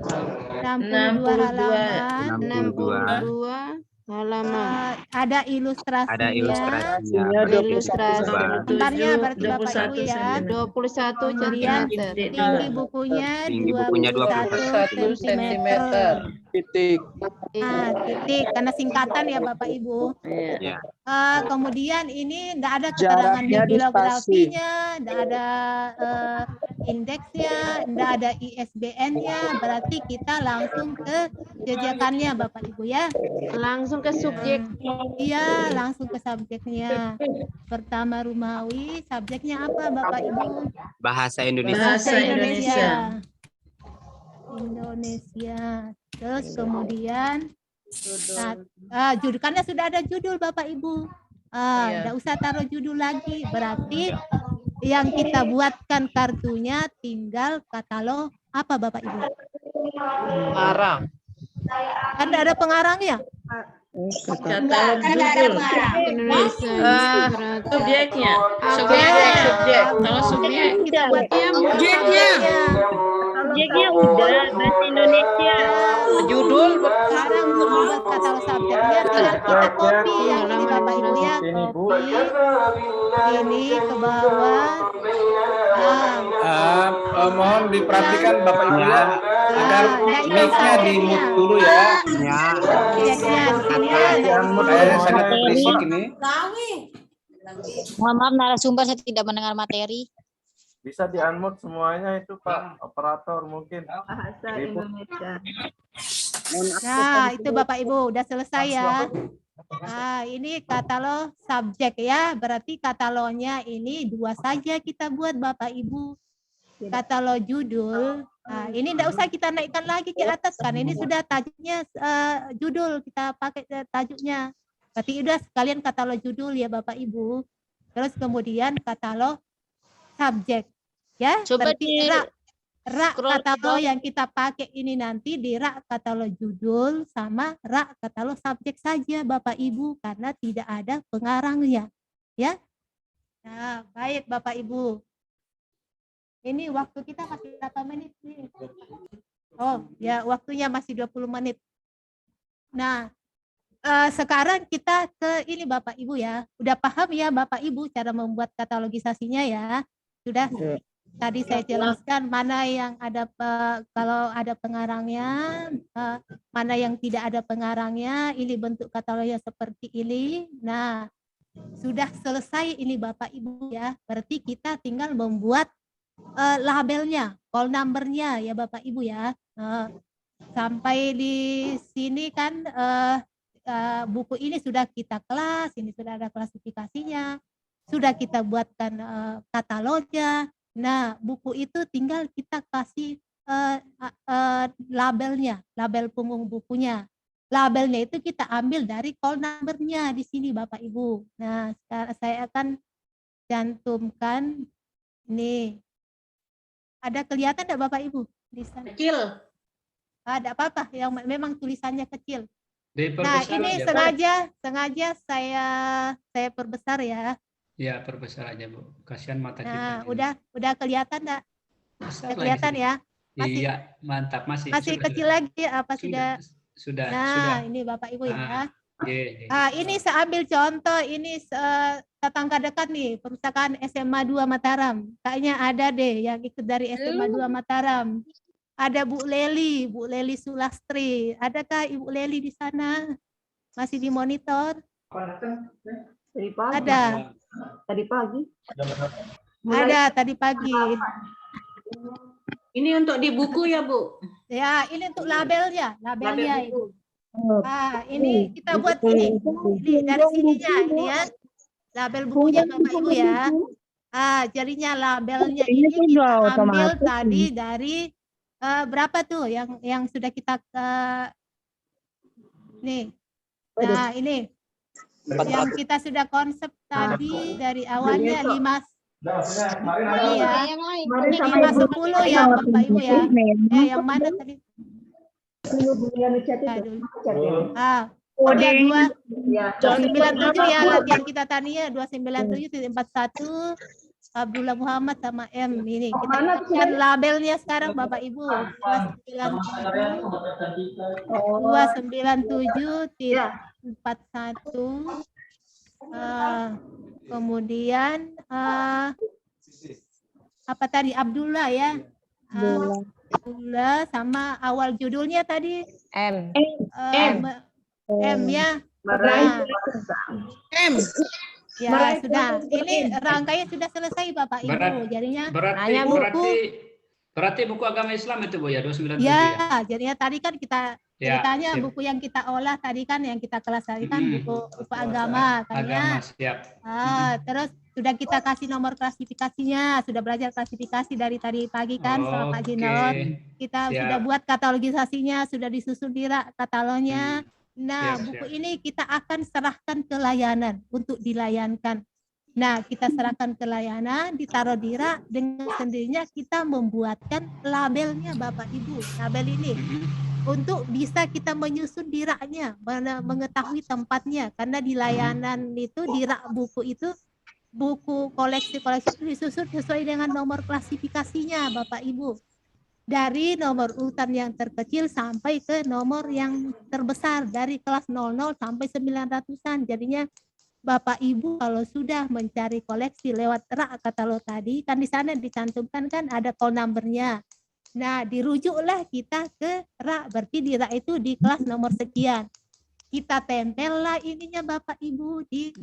62 halaman. Ada ilustrasinya. Bentarnya berarti Bapak Ibu ya. 21 cm. Tinggi bukunya 21 cm. Titik. Titik karena singkatan ya Bapak Ibu. Kemudian ini tidak ada keterangan bibliografinya, tidak ada indeksnya, tidak ada ISBN-nya, berarti kita langsung ke jajakannya Bapak Ibu ya. Langsung ke subjek. Iya, langsung ke subjeknya. Pertama Rumawi, subjeknya apa Bapak Ibu? Bahasa Indonesia. Terus kemudian karena sudah ada judul Bapak Ibu, tidak usah taruh judul lagi, berarti yang kita buatkan kartunya tinggal katalog apa Bapak Ibu? Pengarang. Kan tidak ada pengarangnya? Katalog judul. Subjeknya. Kalau subjek kita buatnya subjeknya udah bahasa Indonesia. Judul sekarang untuk membuat katalog subjeknya tinggal kita copy yang ini Bapak Ibu ya, copy ini ke bawah. Mohon diperhatikan Bapak Ibu ya, agar mic-nya di mute dulu ya. Kayaknya sangat berisik ini. Mohon maaf narasumber, saya tidak mendengar materi. Bisa di-unmute semuanya itu Pak operator mungkin. Bahasa Indonesia. Nah, itu Bapak Ibu udah selesai ya. Nah, ini katalog subjek ya, berarti katalognya ini 2 saja kita buat Bapak Ibu. Katalog judul, nah ini tidak usah kita naikkan lagi ke atas kan, ini sudah tajuknya judul, kita pakai tajuknya. Berarti udah sekalian katalog judul ya Bapak Ibu. Terus kemudian katalog subjek ya. Coba berarti rak katalog yang kita pakai ini nanti di rak katalog judul sama rak katalog subjek saja Bapak Ibu, karena tidak ada pengarangnya ya. Nah, baik Bapak Ibu. Ini waktu kita masih berapa menit nih? Oh ya, waktunya masih 20 menit. Nah, sekarang kita ke ini Bapak Ibu ya. Udah paham ya Bapak Ibu cara membuat katalogisasinya ya? Sudah? Tadi saya jelaskan mana yang ada kalau ada pengarangnya, mana yang tidak ada pengarangnya, ini bentuk katalognya seperti ini. Nah, sudah selesai ini Bapak Ibu ya. Berarti kita tinggal membuat labelnya, call number-nya ya Bapak Ibu ya. Sampai di sini kan buku ini sudah kita kelas, ini sudah ada klasifikasinya, sudah kita buatkan katalognya. Nah, buku itu tinggal kita kasih labelnya, label punggung bukunya. Labelnya itu kita ambil dari call number-nya di sini Bapak Ibu. Nah, sekarang saya akan cantumkan ini. Ada kelihatan enggak Bapak Ibu di sana? Kecil. Ada apa-apa yang memang tulisannya kecil. Nah, ini sengaja saya perbesar ya. Ya, perbesar aja, Bu. Kasihan mata kita. Nah, udah kelihatan enggak? Udah kelihatan ya? Masih, iya, mantap, masih kecil lagi apa sudah? Nah, ini Bapak Ibu ya. Ini saya ambil contoh, ini tetangga dekat nih, perpustakaan SMA 2 Mataram. Kayaknya ada deh yang ikut dari SMA 2 Mataram. Ada Bu Leli Sulastri. Adakah Ibu Leli di sana? Masih di monitor? Tadi pagi. Ada. Tadi pagi. Ada tadi pagi. Ini untuk di buku ya, Bu? Ya, ini untuk labelnya ini. Ini kita buat ini dari sininya ini ya. Label bukunya Bapak Ibu ya. Jadinya labelnya ini kita ambil tadi dari berapa tuh yang sudah kita nih. Nah, ini yang kita sudah konsep tadi dari awalnya 5 ini ya. 510 ya Bapak Ibu ya. Yang mana tadi? Udah 297 ya latihan kita tadi ya 297.41 Abdullah Muhammad sama M ini kita kan labelnya sekarang Bapak Ibu 297.41 kemudian apa tadi Abdullah ya Abdullah sama awal judulnya tadi M ya M ya sudah ini rangkaian sudah selesai Bapak Ibu jadinya hanya berarti buku agama Islam itu Bu ya 297 ya jadinya tadi kan kita ceritanya buku yang kita olah tadi kan yang kita kelas tadi kan buku agama kayaknya terus sudah kita kasih nomor klasifikasinya sudah belajar klasifikasi dari tadi pagi kan sama Pak Jinon kita sudah buat katalogisasinya sudah disusun di rak katalognya. Nah, buku ini kita akan serahkan ke layanan untuk dilayankan. Nah, kita serahkan ke layanan, ditaruh di rak, dengan sendirinya kita membuatkan labelnya Bapak Ibu. Label ini untuk bisa kita menyusun di raknya, mengetahui tempatnya. Karena di layanan itu, di rak buku itu, buku koleksi-koleksi disusun sesuai dengan nomor klasifikasinya Bapak Ibu. Dari nomor urutan yang terkecil sampai ke nomor yang terbesar dari kelas 00 sampai 900-an. Jadinya Bapak Ibu kalau sudah mencari koleksi lewat rak katalog tadi, kan di sana dicantumkan kan ada call number-nya. Nah, dirujuklah kita ke rak, berarti di rak itu di kelas nomor sekian. Kita tempel lah ininya Bapak Ibu di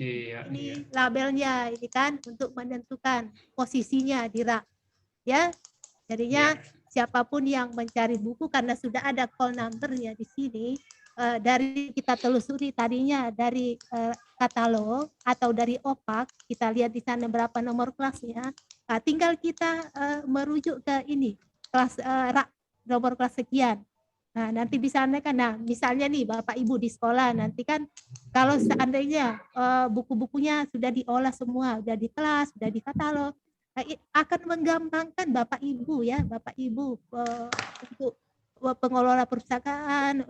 labelnya ini kan untuk menentukan posisinya di rak. Ya. Jadinya siapapun yang mencari buku karena sudah ada call number-nya di sini dari kita telusuri tadinya dari katalog atau dari OPAK kita lihat di sana berapa nomor kelasnya tinggal kita merujuk ke ini kelas rak nomor kelas sekian. Nah, nanti bisa kan misalnya nih Bapak Ibu di sekolah nanti kan kalau seandainya buku-bukunya sudah diolah semua, sudah di kelas, sudah di katalog akan menggampangkan Bapak Ibu ya, Bapak Ibu untuk pengelola perpustakaan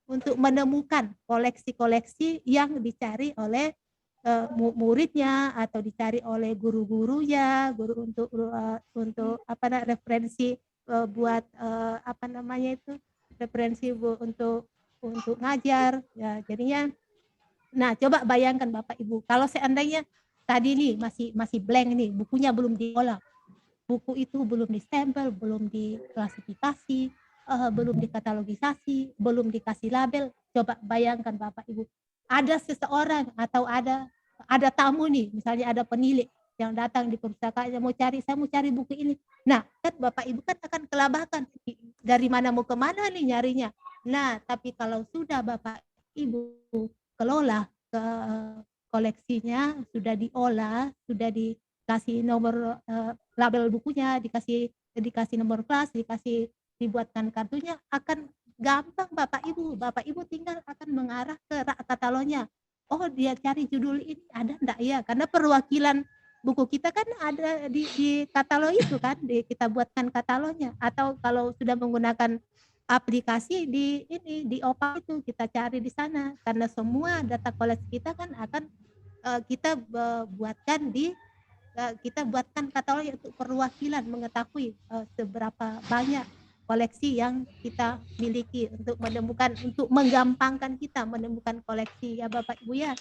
untuk menemukan koleksi-koleksi yang dicari oleh muridnya atau dicari oleh guru-gurunya, guru untuk referensi buat referensi untuk ngajar ya. Jadinya Nah, coba bayangkan Bapak Ibu, kalau seandainya tadi nih masih blank nih, bukunya belum diolah, buku itu belum distempel, belum diklasifikasi, belum dikatalogisasi, belum dikasih label. Coba bayangkan Bapak Ibu, ada seseorang atau ada tamu nih, misalnya ada penilik yang datang di perpustakaan yang saya mau cari buku ini. Nah, kan Bapak Ibu kan akan kelabakan, dari mana mau kemana nih nyarinya. Nah, tapi kalau sudah Bapak Ibu kelola ke koleksinya, sudah diolah, sudah dikasih nomor label bukunya, dikasih nomor kelas, dibuatkan kartunya, akan gampang Bapak Ibu tinggal akan mengarah ke rak katalognya. Oh, dia cari judul ini ada enggak ya? Karena perwakilan buku kita kan ada di katalog itu kan, kita buatkan katalognya. Atau kalau sudah menggunakan aplikasi di OPA itu kita cari di sana, karena semua data koleksi kita kan akan kita buatkan katalog untuk perwakilan mengetahui seberapa banyak koleksi yang kita miliki, untuk menggampangkan kita menemukan koleksi ya Bapak Ibu ya.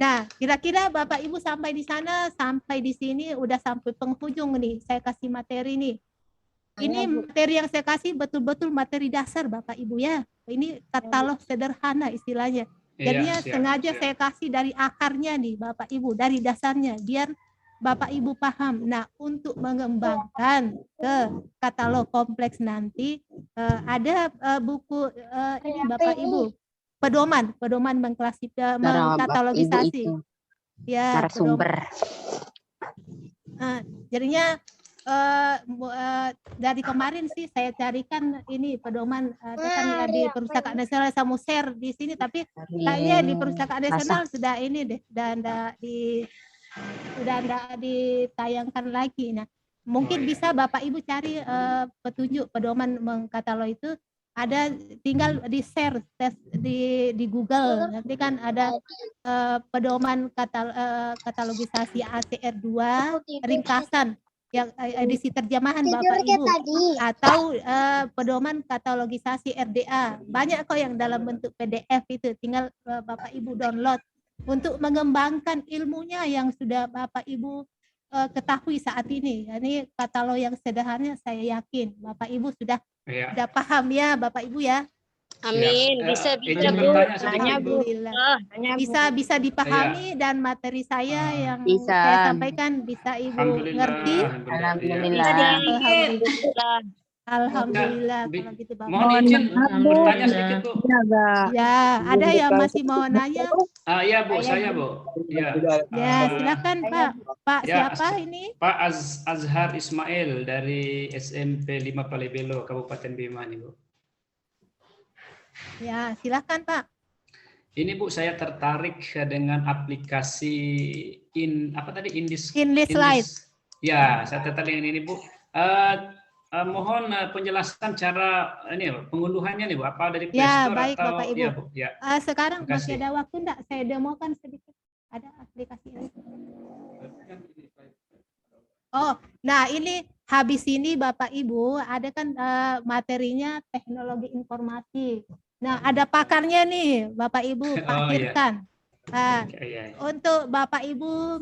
Nah, kira-kira Bapak Ibu sampai di sana, sampai di sini udah sampai penghujung nih, saya kasih materi nih. Ini materi yang saya kasih betul-betul materi dasar Bapak Ibu ya. Ini katalog sederhana istilahnya. Jadinya sengaja saya kasih dari akarnya nih Bapak Ibu, dari dasarnya, biar Bapak Ibu paham. Nah, untuk mengembangkan ke katalog kompleks nanti, ada buku ini Bapak Ibu, pedoman mengkatalogisasi. Ya, narasumber. Jadinya dari kemarin sih saya carikan ini pedoman kan di Perpustakaan Nasional saya mau share di sini, tapi kayaknya di Perpustakaan Nasional sudah ini deh, sudah enggak ditayangkan lagi. Nah, mungkin bisa Bapak Ibu cari petunjuk pedoman mengkatalog itu, ada tinggal di share di Google, nanti kan ada pedoman katalogisasi ACR 2 ringkasan yang edisi terjemahan Bapak Ibu, atau pedoman katalogisasi RDA, banyak kok yang dalam bentuk PDF itu, tinggal Bapak Ibu download untuk mengembangkan ilmunya yang sudah Bapak Ibu ketahui saat ini. Ini katalog yang sederhana, saya yakin Bapak Ibu sudah paham ya Bapak Ibu ya. Amin. Bisa Bu. Bisa dipahami dan materi saya yang saya sampaikan bisa Ibu ngerti. Alhamdulillah. Kalau gitu Bapak. Mohon izin bertanya sedikit Bu. Ya, ada yang masih mau nanya? Iya Bu, saya Bu. Ya, silakan Pak. Pak siapa ini? Pak Azhar Ismail dari SMP 5 Palebelo, Kabupaten Bima nih Bu. Ya, silakan Pak. Ini Bu, saya tertarik dengan aplikasi InListLite. Ya, saya tertarik dengan ini Bu. Mohon penjelasan cara ini pengunduhannya nih Bu, apa dari Play Store baik, atau Bapak Ibu. Ya, Bu. Ya. Sekarang masih ada waktu enggak? Saya demokan sedikit. Ada aplikasi ini. Oh, nah ini habis ini Bapak Ibu ada kan materinya teknologi informasi. Nah, ada pakarnya nih Bapak Ibu, Pak Irkan. Untuk Bapak Ibu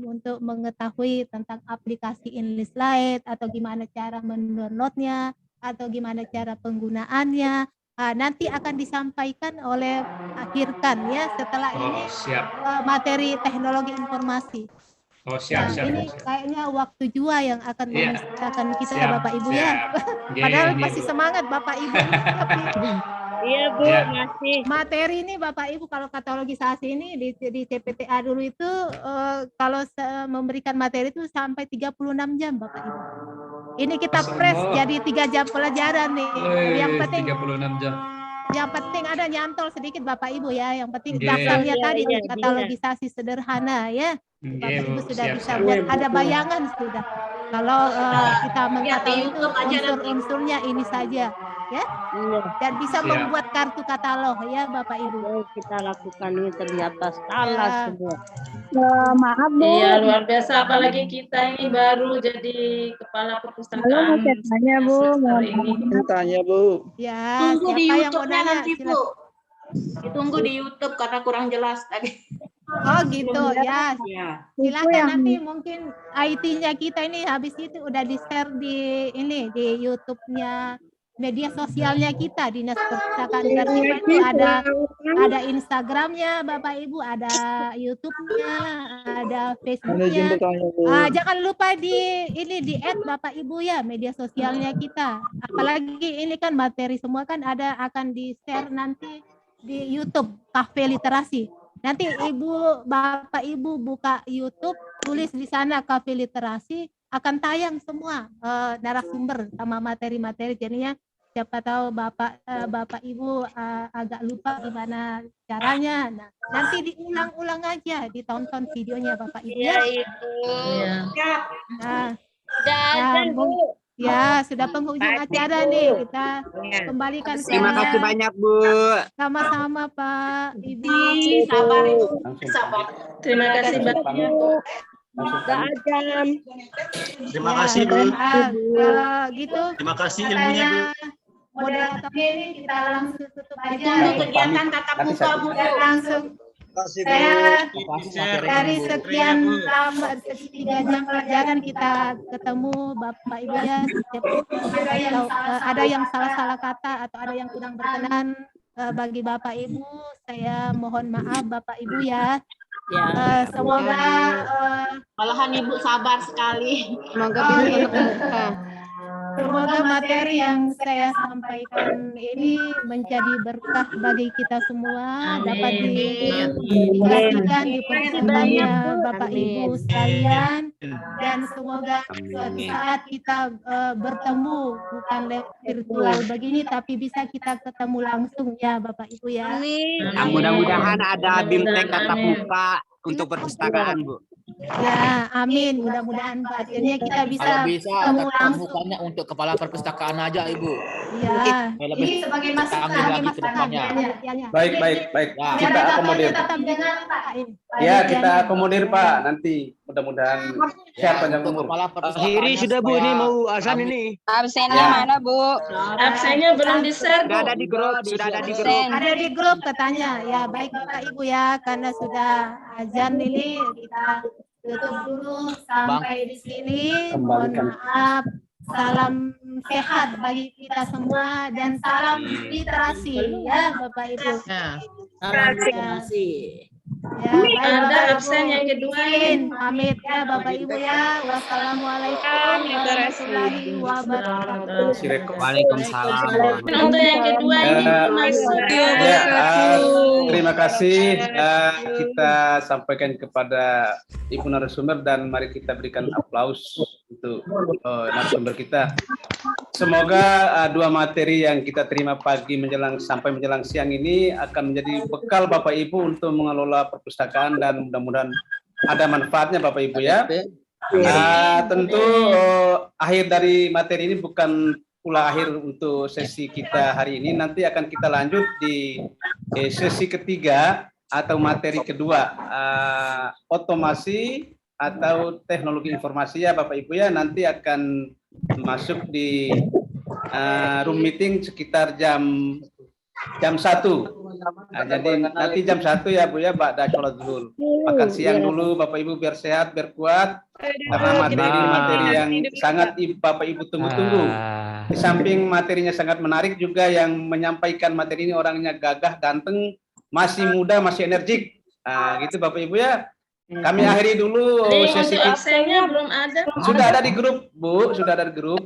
untuk mengetahui tentang aplikasi InListLite atau gimana cara mendownloadnya atau gimana cara penggunaannya, nanti akan disampaikan oleh Pak Irkan ya setelah ini materi teknologi informasi. Ini kayaknya waktu jua yang akan memisahkan kita Bapak Ibu ya. Padahal masih semangat Bapak Ibu. Iya Bu, masih. Materi ini Bapak Ibu kalau katalogisasi ini di CPTA dulu itu kalau memberikan materi itu sampai 36 jam Bapak Ibu. Ini kita press jadi 3 jam pelajaran nih. Yang penting 36 jam. Yang penting ada nyantol sedikit Bapak Ibu ya. Yang penting dasarnya tadi katalogisasi sederhana ya. Bapak Ibu sudah bisa buat, ada bayangan sudah. Kalau kita mengkatalog itu unsur-unsurnya ini saja ya. Dan bisa membuat kartu katalog ya Bapak Ibu. Kita lakukan ini ternyata salah semua. Maaf Bu. Iya luar biasa, apalagi kita ini baru jadi kepala perpustakaan. Halo, mau tanya Bu. Mau tanya Bu. Ya, siapa yang mau nanya? nanti Bu. Ditunggu di YouTube karena kurang jelas tadi. Oh gitu ya. Ya. Silakan nanti mungkin IT-nya kita ini habis itu udah di-share di ini di YouTube-nya media sosialnya kita Dinas Perpustakaan Ketertiban itu ada Instagramnya Bapak Ibu, ada YouTube-nya, ada Facebook-nya. Jangan lupa di add Bapak Ibu ya media sosialnya kita. Apalagi ini kan materi semua kan akan di-share nanti di YouTube Cafe Literasi. Nanti Bapak Ibu buka YouTube, tulis di sana Cafe Literasi, akan tayang semua narasumber sama materi-materi. Jadinya siapa tahu Bapak Ibu agak lupa gimana caranya. Nah, nanti diulang-ulang aja, ditonton videonya Bapak Ibu ya. Ya, sudah penghujung acara nih. Kita kembalikan ke Terima kasih banyak, Bu. Sama-sama Pak Ibu. Sabar Ibu. Sabar. Terima kasih banyak. Terima kasih, Bu. Gitu. Terima kasih ilmunya, Bu. Moderator ini kita langsung tutup aja. Tunggu kegiatan tatap muka, Bu. Langsung. Saya dari sekian lama 3 jam pelajaran kita ketemu Bapak Ibu ya. Ada yang salah-salah kata atau ada yang kurang berkenan bagi Bapak Ibu, saya mohon maaf Bapak Ibu ya. Semoga malahan Ibu sabar sekali. Semoga bisa terbuka. Semoga materi yang saya sampaikan ini menjadi berkah bagi kita semua, dapat diaplikasikan di perjalanannya Bapak Ibu sekalian, dan semoga suatu saat kita bertemu bukan virtual begini, tapi bisa kita ketemu langsung ya Bapak Ibu ya. Nah, mudah-mudahan ada bimtek tatap muka untuk perpustakaan, Bu. Ya, amin. Mudah-mudahan Pak. Akhirnya kita bisa ketemu langsung. Bukannya untuk kepala perpustakaan aja, Ibu. Ya, ini sebagai masukan. Baik. Kita akomodir. Ya, kita akomodir Pak. Nanti mudah-mudahan sehat panjang umur. Akhiri sudah Bu, ini mau azan ini. Absennya mana Bu? Absennya belum di-share, Bu. Sudah ada di grup, Ada di grup katanya. Ya, baik Bapak Ibu ya, karena sudah azan ini kita tutup dulu sampai di sini. Mohon maaf. Salam sehat bagi kita semua dan salam literasi ya Bapak Ibu. Salam literasi. Ya, baik, ada Bapak absen Ibu. yang kedua Izin pamit ya Bapak Ibu ya. Wassalamualaikum warahmatullahi wabarakatuh. Waalaikumsalam. Untuk yang kedua ini terima kasih kita sampaikan kepada Ibu narasumber dan mari kita berikan aplaus untuk narasumber kita. Semoga 2 materi yang kita terima pagi sampai menjelang siang ini akan menjadi bekal Bapak Ibu untuk mengelola perpustakaan dan mudah-mudahan ada manfaatnya Bapak Ibu ya. Tentu akhir dari materi ini bukan pula akhir untuk sesi kita hari ini. Nanti akan kita lanjut di sesi ketiga atau materi kedua, otomasi atau teknologi informasi ya Bapak Ibu ya. Nanti akan masuk di room meeting sekitar jam 1. Jadi nanti jam 1 ya Bu ya, ba'da sholat zuhur. Makan siang dulu Bapak Ibu biar sehat, biar kuat. Karena materi yang sangat Bapak Ibu tunggu-tunggu. Di samping materinya sangat menarik juga yang menyampaikan materi ini orangnya gagah, ganteng, masih muda, masih energik. Gitu Bapak Ibu ya. Kami akhiri dulu sesi kita. absennya belum ada. Sudah ada di grup Bu, sudah ada di grup.